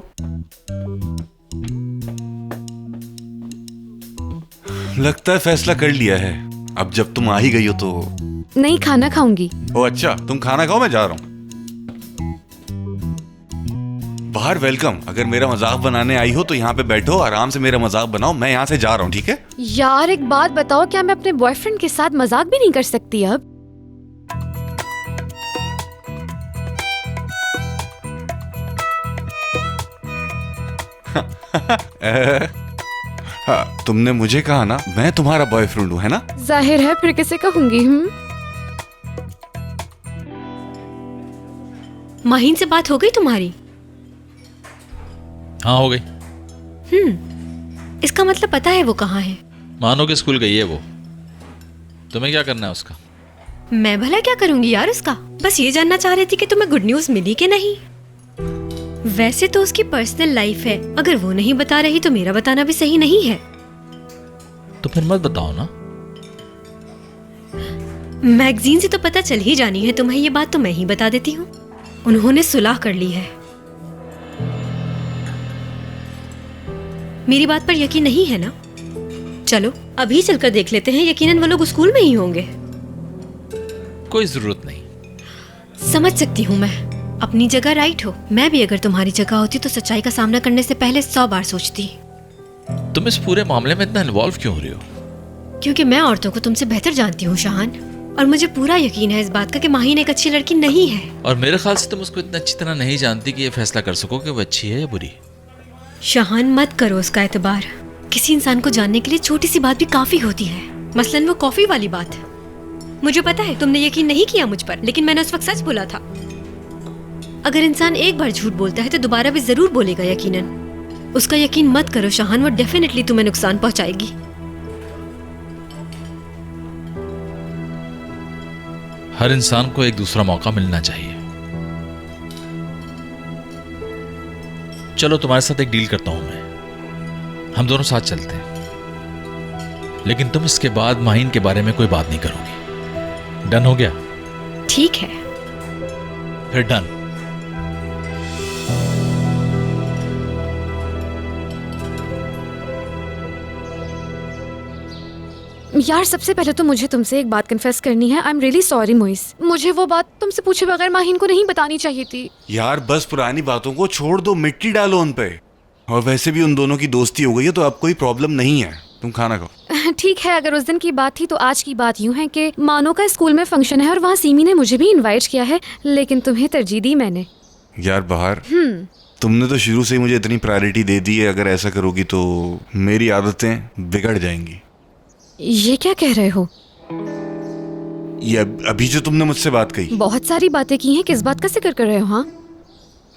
लगता है फैसला कर लिया है, अब जब तुम आ ही गई हो तो। नहीं, खाना खाऊंगी। ओ अच्छा, तुम खाना खाओ, मैं जा रहा हूँ बाहर। वेलकम। अगर मेरा मजाक बनाने आई हो तो यहाँ पे बैठो, आराम से मेरा मजाक बनाओ, मैं यहाँ से जा रहा हूँ, ठीक है? यार एक बात बताओ, क्या मैं अपने बॉयफ्रेंड के साथ मजाक भी नहीं कर सकती अब? हाँ, तुमने मुझे कहा ना मैं तुम्हारा बॉयफ्रेंड हूँ, है ना? जाहिर है, फिर किसे कहूंगी? माहीन से बात हो गई तुम्हारी? हाँ हो गई। इसका मतलब पता है वो कहाँ है? मानो के स्कूल गई है वो। तुम्हें क्या करना है उसका? मैं भला क्या करूंगी यार उसका, बस ये जानना चाह रही थी कि तुम्हें गुड न्यूज मिली कि नहीं। वैसे तो उसकी पर्सनल लाइफ है, अगर वो नहीं बता रही तो मेरा बताना भी सही नहीं है। तो फिर मत बताओ ना। मैगजीन से तो पता चल ही जानी है तुम्हें, ये बात तो मैं ही बता देती हूँ। उन्होंने सुलह कर ली है। मेरी बात पर यकीन नहीं है ना? चलो अभी चलकर देख लेते हैं, यकीनन वो लोग स्कूल में ही होंगे। कोई जरूरत नहीं। समझ सकती हूँ मैं, अपनी जगह राइट हो। मैं भी अगर तुम्हारी जगह होती तो सच्चाई का सामना करने से पहले 100 बार सोचती। तुम इस पूरे मामले में इतना इन्वॉल्व क्यों हो रही हो? क्योंकि मैं औरतों को तुमसे बेहतर जानती हूँ शाहान, और मुझे पूरा यकीन है इस बात का कि माहीन एक अच्छी लड़की नहीं है। और मेरे ख्याल से तुम उसको इतना अच्छी तरह नहीं जानती कि ये फैसला कर सको कि वो अच्छी है या बुरी। शाहान मत करो उसका एतबार। किसी इंसान को जानने के लिए छोटी सी बात भी काफी होती है, मसलन वो कॉफी वाली बात। मुझे पता है तुमने यकीन नहीं किया मुझ पर, लेकिन मैंने उस वक्त सच बोला था। अगर इंसान एक बार झूठ बोलता है तो दोबारा भी जरूर बोलेगा यकीनन। उसका यकीन मत करो शाहान, वो डेफिनेटली तुम्हें नुकसान पहुंचाएगी। हर इंसान को एक दूसरा मौका मिलना चाहिए। चलो तुम्हारे साथ एक डील करता हूं मैं, हम दोनों साथ चलते हैं, लेकिन तुम इसके बाद माहीन के बारे में कोई बात नहीं करोगी। डन हो गया? ठीक है फिर डन। यार सबसे पहले तो मुझे तुमसे एक बात कन्फेस करनी है। I am really sorry Moiz, मुझे वो बात तुमसे पूछे बगैर माहीन को नहीं बतानी चाहिए थी। यार बस पुरानी बातों को छोड़ दो, मिट्टी डालो उन पे। और वैसे भी उन दोनों की दोस्ती हो गई है तो अब कोई प्रॉब्लम नहीं है। तुम खाना खाओ। ठीक है, अगर उस दिन की बात थी तो आज की बात यूं है कि मानो का स्कूल में फंक्शन है और वहाँ सीमी ने मुझे भी इन्वाइट किया है, लेकिन तुम्हें तरजीह दी मैंने। यार बाहर तुमने तो शुरू से ही मुझे इतनी प्रायोरिटी दे दी है, अगर ऐसा करोगी तो मेरी आदतें बिगड़ जाएंगी। ये क्या कह रहे हो? ये अभी जो तुमने मुझसे बात कही। बहुत सारी बातें की हैं, किस बात का जिक्र कर रहे हो? हाँ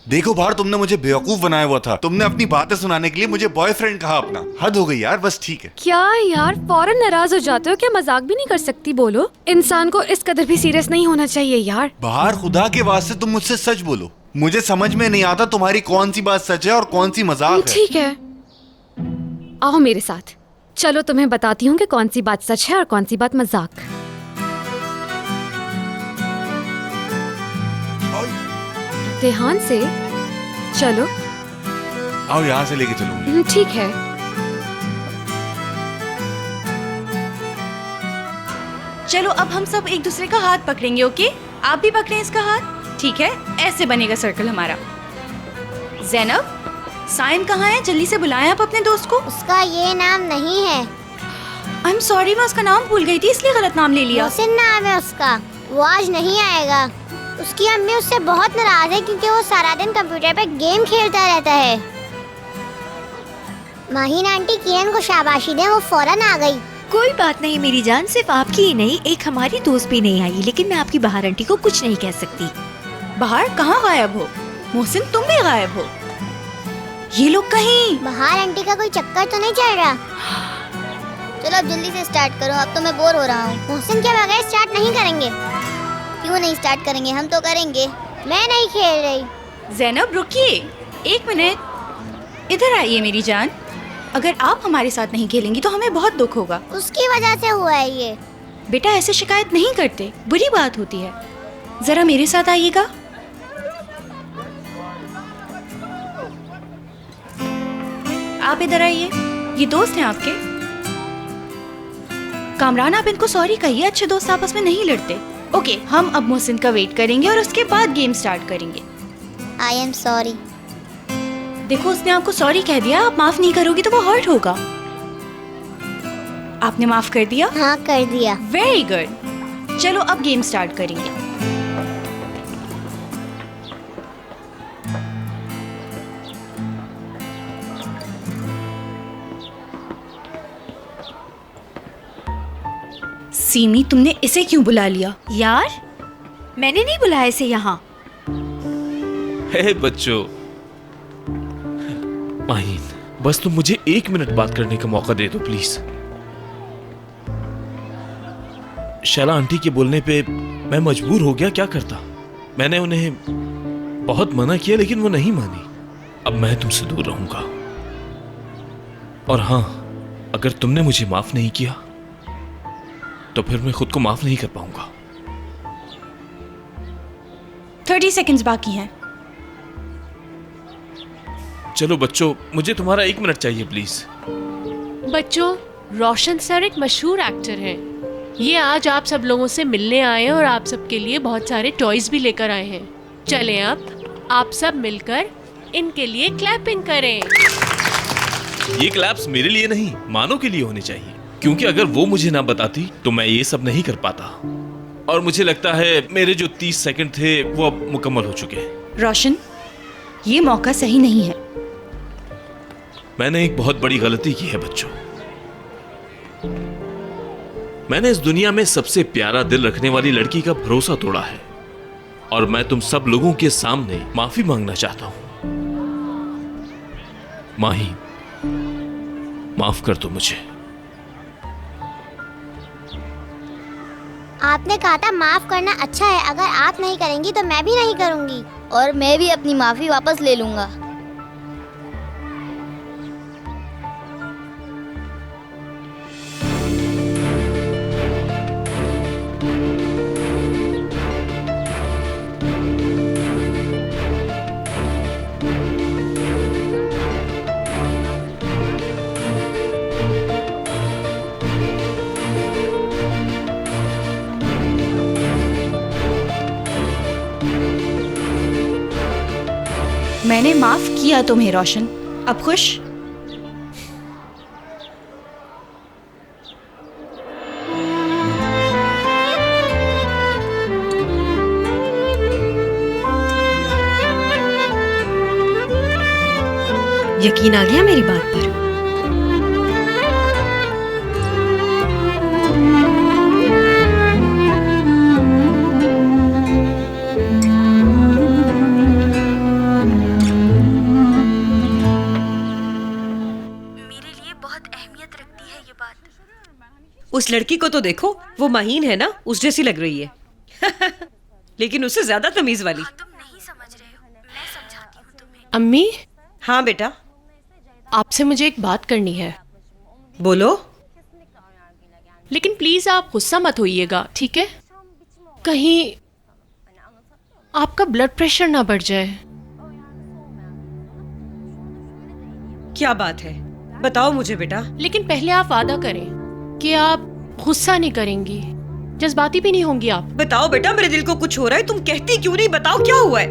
देखो बाहर, तुमने मुझे बेवकूफ बनाया हुआ था। तुमने अपनी बातें सुनाने के लिए मुझे बॉयफ्रेंड कहा अपना। हद हो गई यार, बस ठीक है। क्या यार फौरन नाराज हो जाते हो? क्या मजाक भी नहीं कर सकती? बोलो, इंसान को इस कदर भी सीरियस नहीं होना चाहिए यार। बाहर, खुदा के वास्ते तुम मुझसे सच बोलो। मुझे समझ में नहीं आता तुम्हारी कौन सी बात सच है और कौन सी मजाक है। ठीक है, आओ मेरे साथ। चलो तुम्हें बताती हूँ कि कौन सी बात सच है और कौन सी बात मजाक। ध्यान से चलो। आओ, यहाँ से लेके चलूंगी। ठीक है। चलो अब हम सब एक दूसरे का हाथ पकड़ेंगे, ओके? आप भी पकड़ें इसका हाथ, ठीक है? ऐसे बनेगा सर्कल हमारा। ज़ैनब, साइम कहाँ है? जल्दी से बुलाएं आप अपने दोस्त को। उसका ये नाम नहीं है। आई एम सॉरी, मैं उसका नाम भूल गई थी, इसलिए गलत नाम ले लिया। मोहसिन नाम है उसका। वो आज नहीं आएगा। उसकी अम्मी उससे बहुत नाराज है क्योंकि वो सारा दिन कंप्यूटर पे गेम खेलता रहता है। माहीन आंटी किरण को शाबाशी दें, वो फौरन आ गई। कोई बात नहीं मेरी जान, सिर्फ आपकी ही नहीं, एक हमारी दोस्त भी नहीं आई, लेकिन मैं आपकी बाहर आंटी को कुछ नहीं कह सकती। बाहर कहाँ गायब हो? मोहसिन तुम भी गायब हो। ये लोग कहीं बाहर आंटी का कोई चक्कर तो नहीं चल रहा? चलो अब जल्दी से स्टार्ट करो, अब तो मैं बोर हो रहा हूँ। मोहसिन के बगैर स्टार्ट नहीं करेंगे। क्यों नहीं स्टार्ट करेंगे? हम तो करेंगे। मैं नहीं खेल रही। ज़ैनब रुकिए, एक मिनट, इधर आइए मेरी जान। अगर आप हमारे साथ नहीं खेलेंगी तो हमें बहुत दुख होगा। उसकी वजह से हुआ है ये। बेटा ऐसे शिकायत नहीं करते, बुरी बात होती है। जरा मेरे साथ आइएगा। आप इधर आइए, ये दोस्त हैं आपके। कामरान आप इनको सॉरी कहिए, अच्छे दोस्त आपस में नहीं लड़ते। ओके, हम अब मोहसिन का वेट करेंगे और उसके बाद गेम स्टार्ट करेंगे। I am sorry. देखो उसने आपको सॉरी कह दिया, आप माफ नहीं करोगी तो वो हर्ट होगा। आपने माफ कर दिया? हाँ कर दिया। Very good. चलो अब गेम स्टार्ट करेंगे। सीमी, तुमने इसे क्यों बुला लिया? यार मैंने नहीं बुलाया इसे यहाँ। हे बच्चों, माहीन, बस तुम मुझे 1 मिनट बात करने का मौका दे दो प्लीज। शैला आंटी के बोलने पे मैं मजबूर हो गया, क्या करता। मैंने उन्हें बहुत मना किया लेकिन वो नहीं मानी। अब मैं तुमसे दूर रहूंगा। और हाँ, अगर तुमने मुझे माफ नहीं किया तो फिर मैं खुद को माफ नहीं कर पाऊंगा। 30 सेकंड्स बाकी हैं। चलो बच्चों, मुझे तुम्हारा 1 मिनट चाहिए प्लीज। बच्चों, रोशन सर एक मशहूर एक्टर हैं। ये आज आप सब लोगों से मिलने आए हैं और आप सबके लिए बहुत सारे टॉयज भी लेकर आए हैं। चलें अब आप सब मिलकर इनके लिए क्लैपिंग करें। ये क्लैप्स मेरे लिए नहीं, मानो के लिए होने चाहिए, क्योंकि अगर वो मुझे ना बताती तो मैं ये सब नहीं कर पाता। और मुझे लगता है मेरे जो 30 सेकंड थे वो अब मुकम्मल हो चुके हैं। रोशन, ये मौका सही नहीं है। मैंने एक बहुत बड़ी गलती की है बच्चों। मैंने इस दुनिया में सबसे प्यारा दिल रखने वाली लड़की का भरोसा तोड़ा है और मैं तुम सब लोगों के सामने माफी मांगना चाहता हूं। माही, माफ कर दो मुझे। आपने कहा था माफ करना अच्छा है। अगर आप नहीं करेंगी तो मैं भी नहीं करूंगी। और मैं भी अपनी माफी वापस ले लूंगा। मैंने माफ किया तुम्हें रोशन, अब खुश? यकीन आ गया मेरी बात पर? अहमियत रखती है ये बात। उस लड़की को तो देखो, वो माहीन है ना, उस जैसी लग रही है लेकिन उससे ज्यादा तमीज वाली। तुम नहीं समझ रहे हो, मैं समझाती हूँ तुम्हें। अम्मी। हाँ बेटा। आपसे मुझे एक बात करनी है। बोलो। लेकिन प्लीज आप गुस्सा मत होइएगा, ठीक है? कहीं आपका ब्लड प्रेशर ना बढ़ जाए। क्या बात है, बताओ मुझे बेटा। लेकिन पहले आप वादा करें कि आप गुस्सा नहीं करेंगी, जज्बाती भी नहीं होंगी आप। बताओ बेटा, मेरे दिल को कुछ हो रहा है, तुम कहती क्यों नहीं? बताओ क्या हुआ है।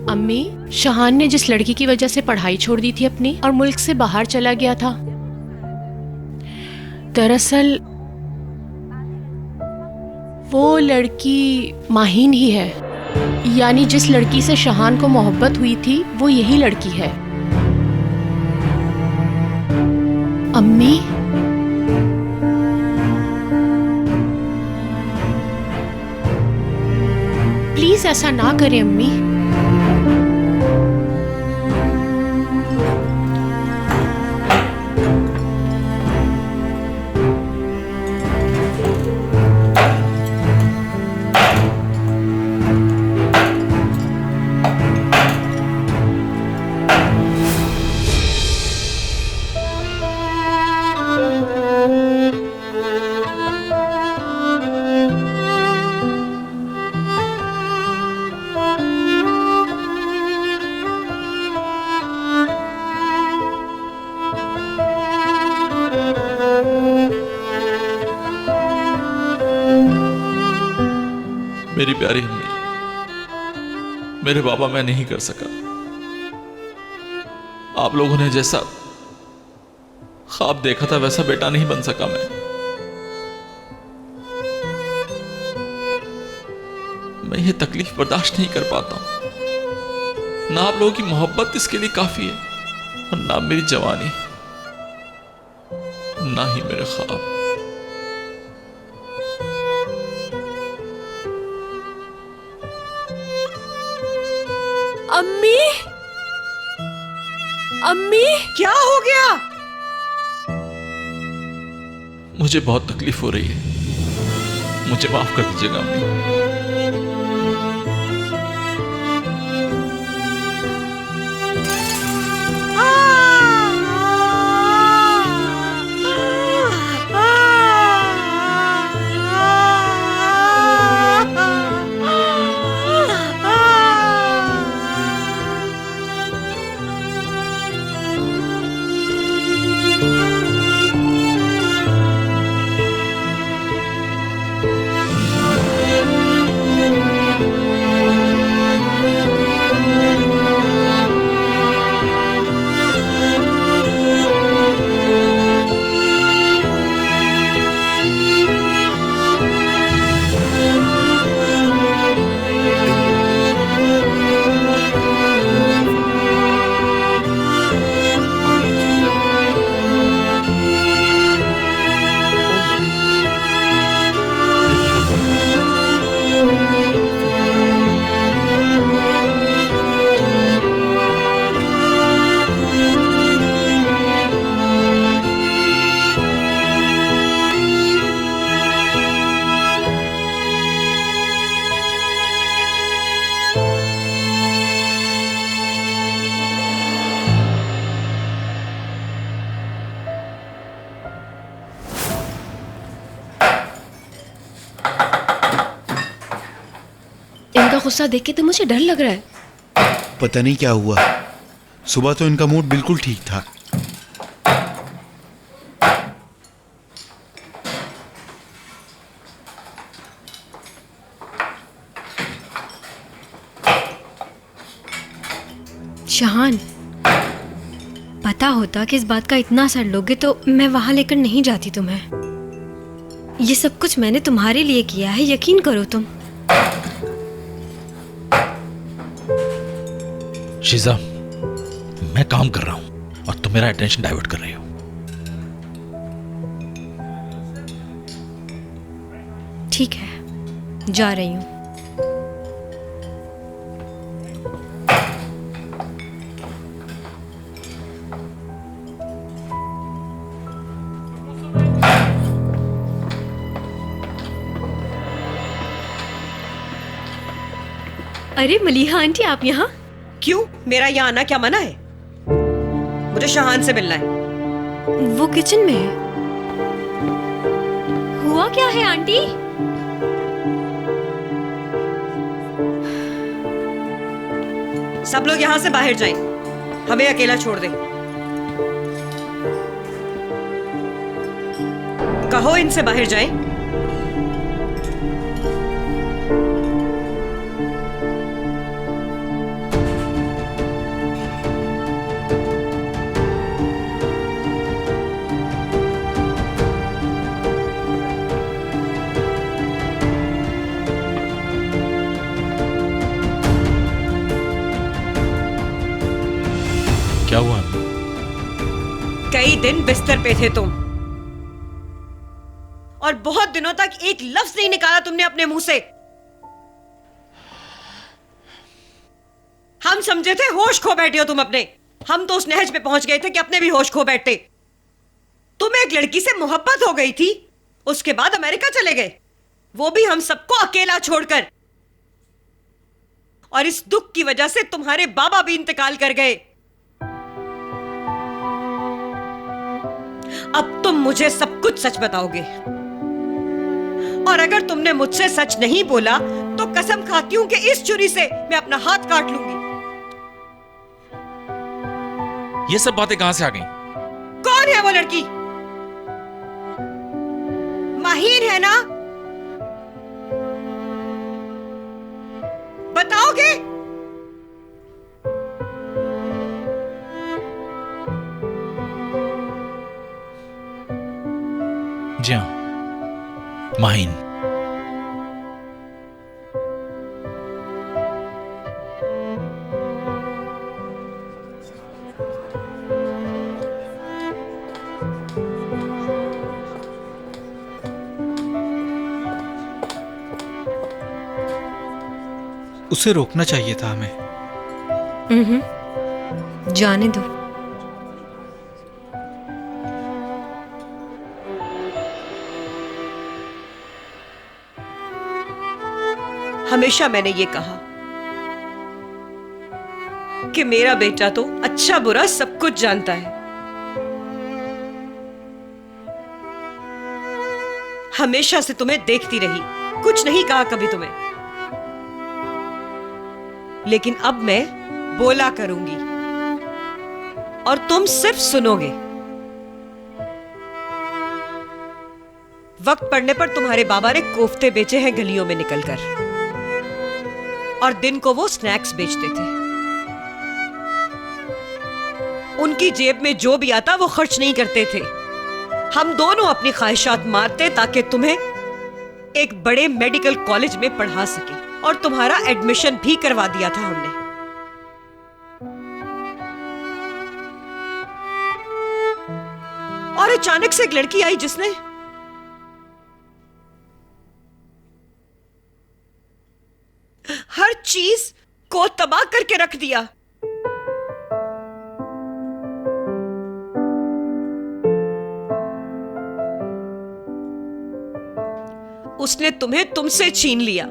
अम्मी, शहान ने जिस लड़की की वजह से पढ़ाई छोड़ दी थी अपनी और मुल्क से बाहर चला गया था, दरअसल वो लड़की माहीन ही है। यानी जिस लड़की से शहान को मोहब्बत हुई थी वो यही लड़की है। अम्मी, प्लीज ऐसा ना करें अम्मी। मेरी प्यारी अम्मी, मेरे बाबा मैं नहीं कर सका। आप लोगों ने जैसा ख्वाब देखा था वैसा बेटा नहीं बन सका मैं ये तकलीफ बर्दाश्त नहीं कर पाता हूं। ना आप लोगों की मोहब्बत इसके लिए काफी है और ना मेरी जवानी, ना ही मेरे ख्वाब। अम्मी, अम्मी, क्या हो गया? मुझे बहुत तकलीफ हो रही है, मुझे माफ कर दीजिएगा अम्मी। इनका गुस्सा देख के तो मुझे डर लग रहा है। पता नहीं क्या हुआ, सुबह तो इनका मूड बिल्कुल ठीक था। शहान, पता होता कि इस बात का इतना असर लोगे तो मैं वहां लेकर नहीं जाती तुम्हें। ये सब कुछ मैंने तुम्हारे लिए किया है, यकीन करो तुम। शीजा, मैं काम कर रहा हूं और तुम मेरा अटेंशन डाइवर्ट कर रही हो। ठीक है, जा रही हूं। अरे मलिहा आंटी, आप यहाँ? क्यों, मेरा यहाँ आना क्या मना है? मुझे शहान से मिलना है। वो किचन में है। हुआ क्या है आंटी? सब लोग यहाँ से बाहर जाएं, हमें अकेला छोड़ दें। कहो इनसे बाहर जाएं। क्या हुआ? कई दिन बिस्तर पे थे तुम, और बहुत दिनों तक एक लफ्ज नहीं निकाला तुमने अपने मुंह से। हम समझे थे होश खो बैठे हो तुम अपने। हम तो उस नहज पे पहुंच गए थे कि अपने भी होश खो बैठते। तुम्हें एक लड़की से मोहब्बत हो गई थी, उसके बाद अमेरिका चले गए, वो भी हम सबको अकेला छोड़कर। और इस दुख की वजह से तुम्हारे बाबा भी इंतकाल कर गए। अब तुम मुझे सब कुछ सच बताओगे, और अगर तुमने मुझसे सच नहीं बोला तो कसम खाती हूं कि इस छुरी से मैं अपना हाथ काट लूंगी। ये सब बातें कहां से आ गई? कौन है वो लड़की? माहीन है ना? बताओगे? जी हाँ, माहीन। उसे रोकना चाहिए था हमें। जाने दो। हमेशा मैंने ये कहा कि मेरा बेटा तो अच्छा बुरा सब कुछ जानता है। हमेशा से तुम्हें देखती रही, कुछ नहीं कहा कभी तुम्हें, लेकिन अब मैं बोला करूंगी और तुम सिर्फ सुनोगे। वक्त पड़ने पर तुम्हारे बाबा ने कोफ्ते बेचे हैं गलियों में निकलकर, और दिन को वो स्नैक्स बेचते थे। उनकी जेब में जो भी आता वो खर्च नहीं करते थे। हम दोनों अपनी ख्वाहिशात मारते ताकि तुम्हें एक बड़े मेडिकल कॉलेज में पढ़ा सके, और तुम्हारा एडमिशन भी करवा दिया था हमने। और अचानक से एक लड़की आई जिसने हर चीज को तबाह करके रख दिया। उसने तुम्हें तुमसे छीन लिया,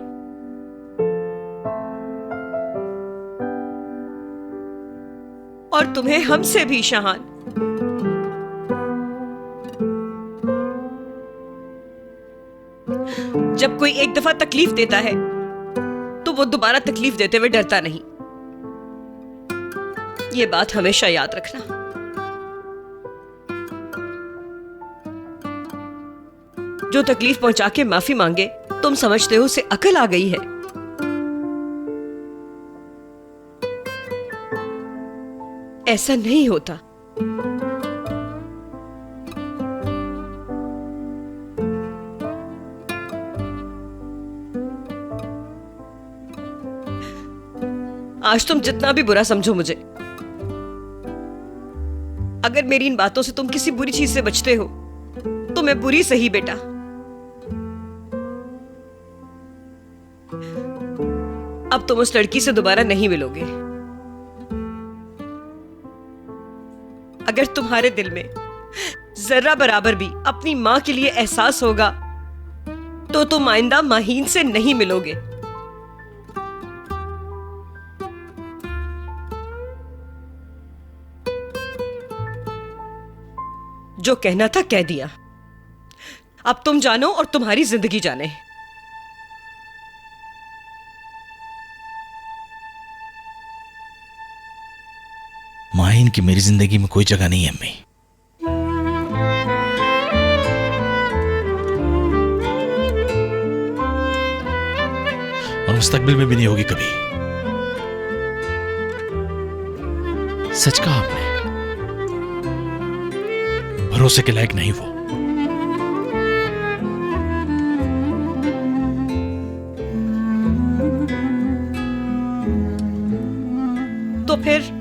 और तुम्हें हमसे भी, शहान। जब कोई एक दफा तकलीफ देता है तो वो दोबारा तकलीफ देते हुए डरता नहीं। ये बात हमेशा याद रखना। जो तकलीफ पहुंचा के माफी मांगे, तुम समझते हो उसे अकल आ गई है। ऐसा नहीं होता। आज तुम जितना भी बुरा समझो मुझे, अगर मेरी इन बातों से तुम किसी बुरी चीज से बचते हो तो मैं बुरी सही बेटा। अब तुम उस लड़की से दोबारा नहीं मिलोगे। अगर तुम्हारे दिल में जर्रा बराबर भी अपनी मां के लिए एहसास होगा तो तुम आइंदा माहीन से नहीं मिलोगे। जो कहना था कह दिया। अब तुम जानो और तुम्हारी जिंदगी जाने। माहिन की मेरी जिंदगी में कोई जगह नहीं है अम्मी। और मुस्तकबिल में भी नहीं होगी कभी। सच कहा आपने, भरोसे के लायक नहीं वो। तो फिर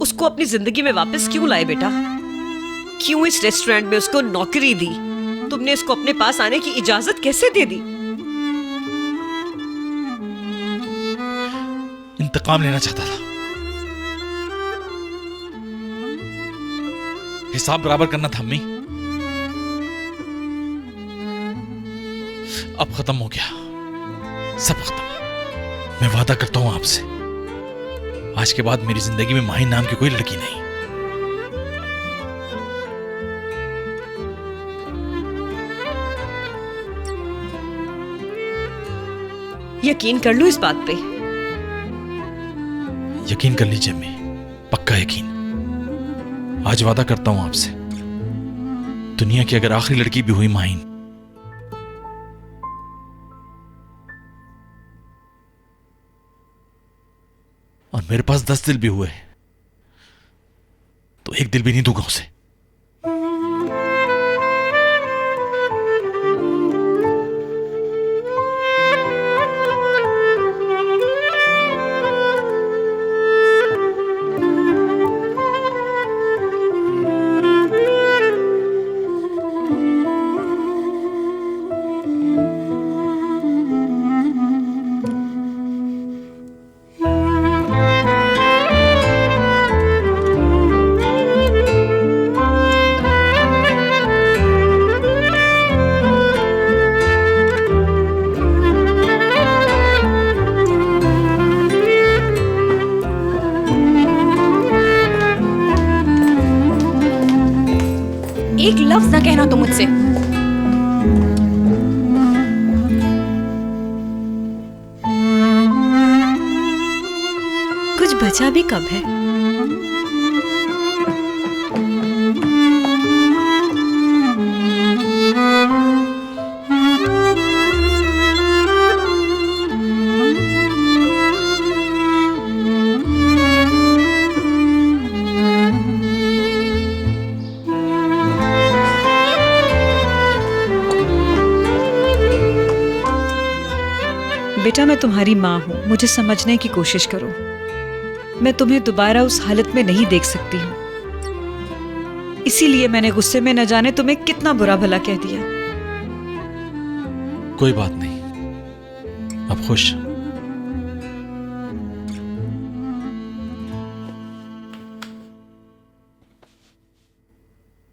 उसको अपनी जिंदगी में वापस क्यों लाए बेटा? क्यों इस रेस्टोरेंट में उसको नौकरी दी? तुमने इसको अपने पास आने की इजाजत कैसे दे दी? इंतकाम लेना चाहता था, हिसाब बराबर करना था अम्मी। अब खत्म हो गया, सब खत्म। मैं वादा करता हूं आपसे, आज के बाद मेरी जिंदगी में माहिन नाम की कोई लड़की नहीं। यकीन कर लो इस बात पे। यकीन कर लीजिए अम्मी, पक्का यकीन। आज वादा करता हूं आपसे, दुनिया की अगर आखिरी लड़की भी हुई माहिन, और मेरे पास 10 दिल भी हुए तो एक दिल भी नहीं दूंगा उसे। एक लफ्ज ना कहना तुम मुझसे। कुछ बचा भी कब है। बेटा, मैं तुम्हारी माँ हूँ, मुझे समझने की कोशिश करो। मैं तुम्हें दोबारा उस हालत में नहीं देख सकती हूँ, इसीलिए मैंने गुस्से में न जाने तुम्हें कितना बुरा भला कह दिया। कोई बात नहीं, अब खुश।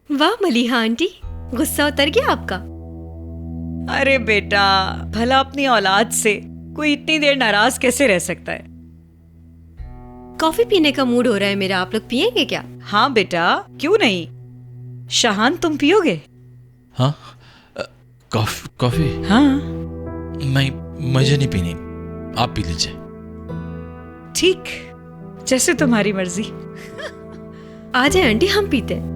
वाह मलिहा आंटी, गुस्सा उतर गया आपका। अरे बेटा, भला अपनी औलाद से कोई इतनी देर नाराज कैसे रह सकता है? कॉफी पीने का मूड हो रहा है मेरा, आप लोग पिएंगे क्या? हाँ बेटा, क्यों नहीं। शाहान, तुम पियोगे? हाँ, कॉफी? हाँ। नहीं, मुझे नहीं पीनी, आप पी लीजिए। ठीक, जैसे तुम्हारी मर्जी। आ जाए आंटी, हम पीते हैं।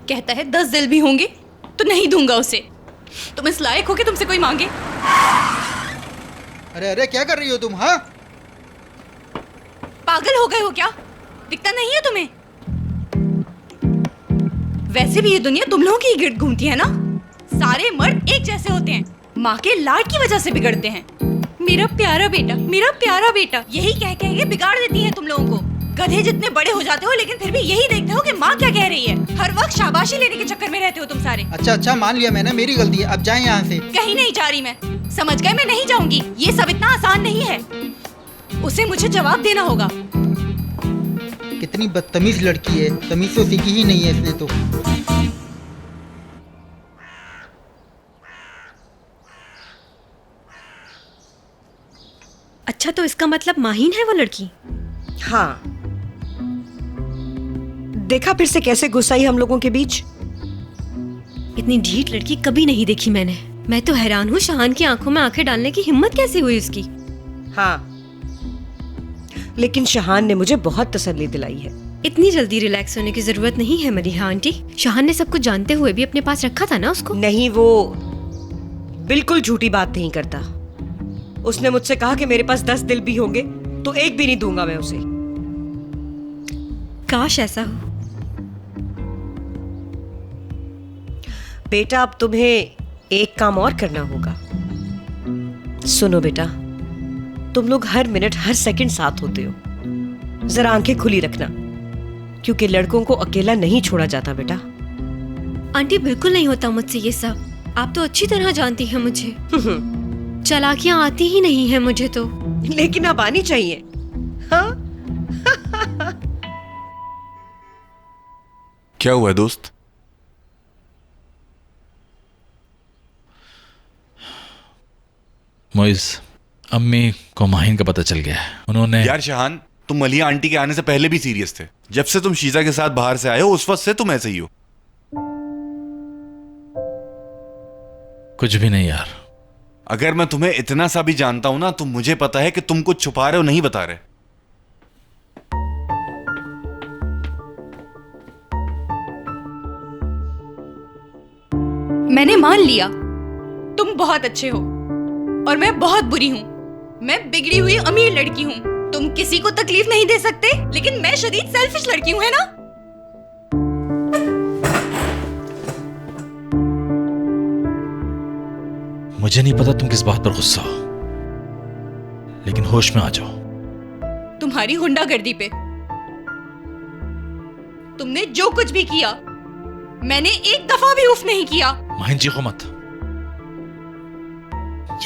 कहता है 10 दिल भी होंगे तो नहीं दूंगा उसे। तुम इस लायक हो कि तुमसे कोई मांगे? अरे अरे, क्या कर रही हो तुम? हाँ, पागल हो गए हो क्या? दिखता नहीं है तुम्हें? वैसे भी ये दुनिया तुम लोगों की गिर्द घूमती है ना। सारे मर्द एक जैसे होते हैं, माँ के लाड की वजह से बिगड़ते हैं। मेरा प्यारा बेटा, मेरा प्यारा बेटा, यही कह कह के बिगाड़ देती है तुम लोगों को। गधे जितने बड़े हो जाते हो, लेकिन फिर भी यही देखते हो कि माँ क्या कह रही है। हर वक्त शाबाशी लेने के चक्कर में रहते हो तुम सारे। अच्छा, मान लिया मैंने, मेरी गलती है। अब जाए यहाँ से। कहीं नहीं जा रही मैं। समझ गए, मैं नहीं जाऊंगी। ये सब इतना आसान नहीं है। उसे मुझे जवाब देना होगा। कितनी बदतमीज लड़की है, तमीज तो सीखी ही नहीं है इसने तो। अच्छा, तो इसका मतलब माहीन है वो लड़की? हाँ, देखा फिर से कैसे घुस आई हम लोगों के बीच। इतनी ढीठ लड़की कभी नहीं देखी मैंने। मैं तो हैरान हूँ, शाहान की आंखों में आंखें डालने की हिम्मत कैसे हुई उसकी। हाँ, लेकिन शाहान ने मुझे बहुत तसल्ली दिलाई है। इतनी जल्दी रिलैक्स होने की जरूरत नहीं है मलिहा आंटी। शाहान ने सब कुछ जानते हुए भी अपने पास रखा था ना उसको। नहीं, वो बिल्कुल झूठी बात नहीं करता। उसने मुझसे कहा कि मेरे पास 10 दिल भी होंगे तो एक भी नहीं दूंगा मैं उसे। काश ऐसा हो। बेटा, अब तुम्हें एक काम और करना होगा। सुनो बेटा, तुम लोग हर मिनट हर सेकंड साथ होते हो। जरा आंखें खुली रखना, क्योंकि लड़कों को अकेला नहीं छोड़ा जाता बेटा। आंटी, बिल्कुल नहीं होता मुझसे ये सब। आप तो अच्छी तरह जानती हैं मुझे। चालाकियां आती ही नहीं है मुझे तो। लेकिन अब आनी चाहिए। हाँ? क्या हुआ दोस्त? मोइज, अम्मी को माहिन का पता चल गया है। उन्होंने यार शाहान, तुम मलिया आंटी के आने से पहले भी सीरियस थे। जब से तुम शीजा के साथ बाहर से आए हो उस वक्त से तुम ऐसे ही हो। कुछ भी नहीं यार। अगर मैं तुम्हें इतना सा भी जानता हूं ना, तो मुझे पता है कि तुम कुछ छुपा रहे हो, नहीं बता रहे। मैंने मान लिया तुम बहुत अच्छे हो और मैं बहुत बुरी हूँ। मैं बिगड़ी हुई अमीर लड़की हूँ। तुम किसी को तकलीफ नहीं दे सकते, लेकिन मैं शदीद सेल्फिश लड़की हूँ, है ना? मुझे नहीं पता तुम किस बात पर गुस्सा हो, लेकिन होश में आ जाओ। तुम्हारी गुंडागर्दी पे। तुमने जो कुछ भी किया, मैंने एक दफा भी उफ नहीं किया। माहिन जी को मत।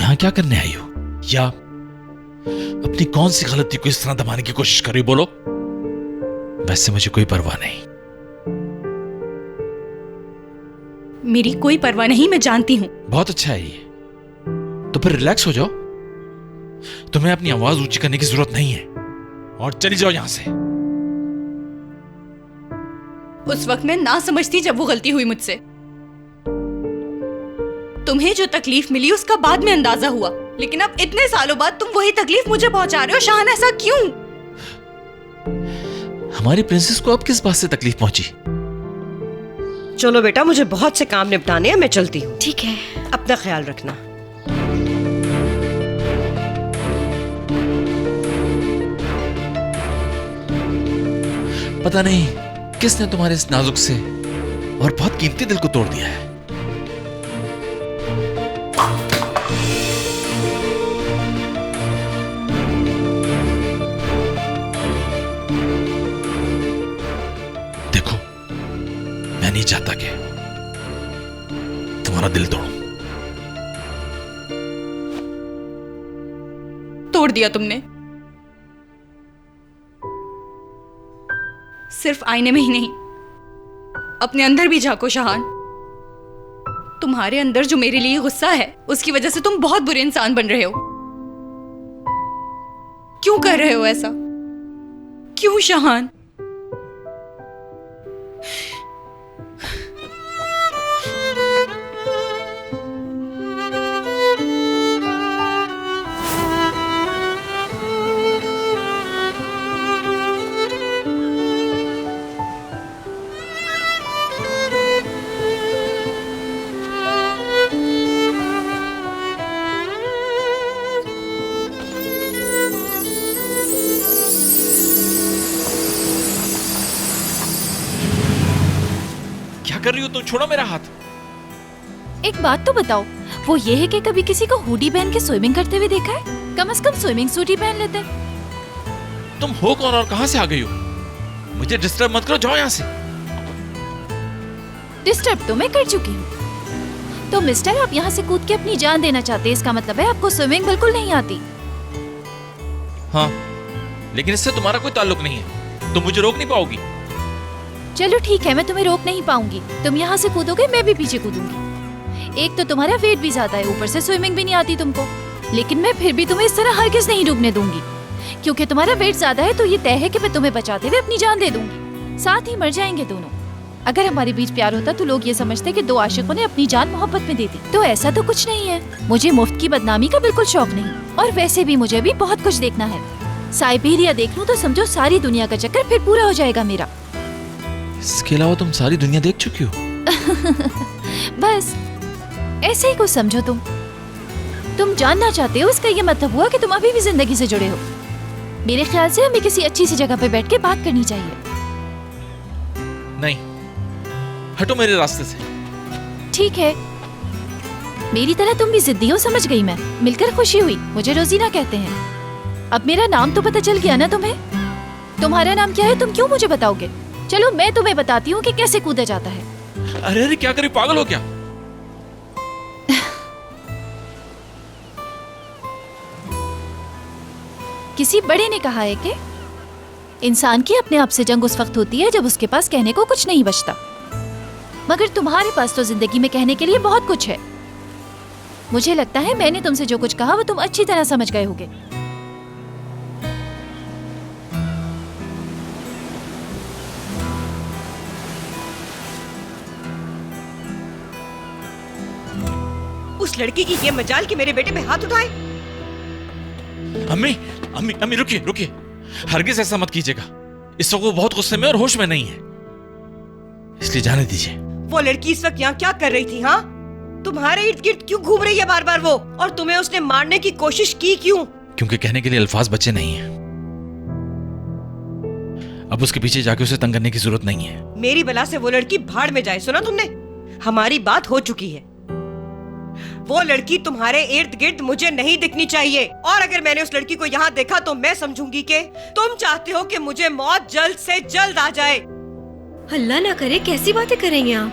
यहां क्या करने आई हो? या अपनी कौन सी गलती को इस तरह दबाने की कोशिश कर रही हो? बोलो। वैसे मुझे कोई परवाह नहीं। मेरी कोई परवाह नहीं, मैं जानती हूं। बहुत अच्छा है ये। तो फिर रिलैक्स हो जाओ। तुम्हें अपनी आवाज ऊंची करने की जरूरत नहीं है और चली जाओ यहां से। उस वक्त मैं ना समझती जब वो गलती हुई मुझसे। तुम्हें जो तकलीफ मिली उसका बाद में अंदाजा हुआ, लेकिन अब इतने सालों बाद तुम वही तकलीफ मुझे पहुंचा रहे हो। शाहान, ऐसा क्यों? हमारी प्रिंसेस को अब किस बात से तकलीफ पहुंची? चलो बेटा, मुझे बहुत से काम निपटाने हैं, मैं चलती हूँ। ठीक है, अपना ख्याल रखना। पता नहीं किसने तुम्हारे इस नाजुक से और बहुत कीमती दिल को तोड़ दिया है। देखो, मैं नहीं चाहता कि तुम्हारा दिल तोड़ूं। तोड़ दिया तुमने। सिर्फ आईने में ही नहीं, अपने अंदर भी झांको शाहान। तुम्हारे अंदर जो मेरे लिए गुस्सा है, उसकी वजह से तुम बहुत बुरे इंसान बन रहे हो। क्यों कर रहे हो ऐसा? क्यों शाहान? कर रही हो तुम? छोड़ो मेरा हाथ। एक बात तो बताओ, वो ये है कि कभी किसी को हुडी पहन के स्विमिंग करते हुए देखा है? कम से कम स्विमिंग सूट ही पहन लेते। तुम हो कौन और कहां से आ गई हो? मुझे डिस्टर्ब मत करो, जाओ यहां से। डिस्टर्ब तो मैं कर चुकी हूँ। तो मिस्टर, आप यहाँ से कूद के अपनी जान देना चाहते हैं, इसका मतलब है आपको स्विमिंग बिल्कुल नहीं आती। हाँ, लेकिन इससे तुम्हारा कोई ताल्लुक नहीं है, तुम मुझे रोक नहीं पाओगी। चलो ठीक है, मैं तुम्हें रोक नहीं पाऊंगी। तुम यहाँ से कूदोगे, मैं भी पीछे कूदूंगी। एक तो तुम्हारा वेट भी ज्यादा है, ऊपर से स्विमिंग भी नहीं आती तुमको। लेकिन मैं फिर भी तुम्हें इस तरह हरगिज़ नहीं डूबने दूंगी, क्योंकि तुम्हारा वेट ज्यादा है तो ये तय है कि मैं तुम्हें बचाते हुए अपनी जान दे दूंगी। साथ ही मर जाएंगे दोनों। अगर हमारे बीच प्यार होता तो लोग ये समझते कि दो आशिकों ने अपनी जान मोहब्बत में दे दी। तो ऐसा तो कुछ नहीं है। मुझे मुफ्त की बदनामी का बिल्कुल शौक नहीं, और वैसे भी मुझे भी बहुत कुछ देखना है। साइबेरिया देख लूं तो समझो सारी दुनिया का चक्कर फिर पूरा हो जाएगा मेरा। इसके अलावा तुम सारी दुनिया देख चुकी हो? बस ऐसे ही कुछ समझो। तुम जानना चाहते हो, इसका ये मतलब हुआ कि तुम अभी भी जिंदगी से जुड़े हो। मेरे ख्याल से हमें किसी अच्छी सी जगह पे बैठ के बात करनी चाहिए। नहीं, हटो मेरे रास्ते से। ठीक है, मेरी तरह तुम भी जिद्दी हो, समझ गई मैं। मिलकर खुशी हुई। मुझे रोजीना कहते हैं। अब मेरा नाम तो पता चल गया ना तुम्हें? तुम्हारा नाम क्या है, तुम क्यों मुझे बताओगे? चलो मैं तुम्हें बताती हूँ कि कैसे कूदा जाता है। अरे अरे, क्या करे, पागल हो क्या? किसी बड़े ने कहा है कि इंसान की अपने आप से जंग उस वक्त होती है जब उसके पास कहने को कुछ नहीं बचता। मगर तुम्हारे पास तो जिंदगी में कहने के लिए बहुत कुछ है। मुझे लगता है मैंने तुमसे जो कुछ कहा वो तुम अच्छी तरह समझ गए होगे। उस लड़की की ये मजाल कि मेरे बेटे पे हाथ उठाए। अम्मी अम्मी अम्मी, रुकिए रुकिए, हरगिज ऐसा मत कीजिएगा। इस वक्त वो बहुत गुस्से में और होश में नहीं है, इसलिए जाने दीजिए। वो लड़की इस वक्त यहाँ क्या कर रही थी? हाँ, तुम्हारे इर्द गिर्द क्यों घूम रही है बार बार वो? और तुम्हें उसने मारने की कोशिश की क्यों? क्योंकि कहने के लिए अल्फाज बचे नहीं हैं। अब उसके पीछे जाके उसे तंग करने की जरूरत नहीं है। मेरी बला से वो लड़की भाड़ में जाए। सुना तुमने? हमारी बात हो चुकी है। वो लड़की तुम्हारे इर्द गिर्द मुझे नहीं दिखनी चाहिए। और अगर मैंने उस लड़की को यहाँ देखा तो मैं समझूंगी कि तुम चाहते हो कि मुझे मौत जल्द से जल्द आ जाए। अल्लाह ना करे, कैसी बातें करेंगे आप?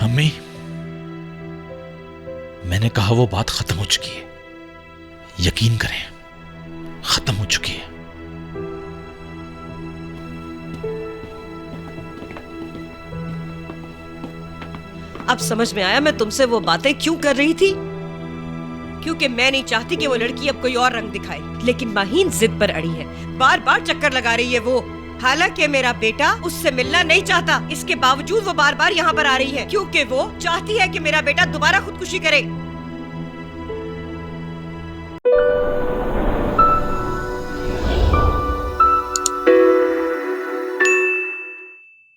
अम्मी, मैंने कहा वो बात खत्म हो चुकी है। यकीन करें, खत्म हो चुकी है। अब समझ में आया मैं तुमसे वो बातें क्यों कर रही थी। क्योंकि मैं नहीं चाहती कि वो लड़की अब कोई और रंग दिखाए। लेकिन माहीन जिद पर अड़ी है, बार बार चक्कर लगा रही है वो। हालांकि मेरा बेटा उससे मिलना नहीं चाहता, इसके बावजूद वो बार बार यहाँ पर आ रही है क्योंकि वो चाहती है कि मेरा बेटा दोबारा खुदकुशी करे।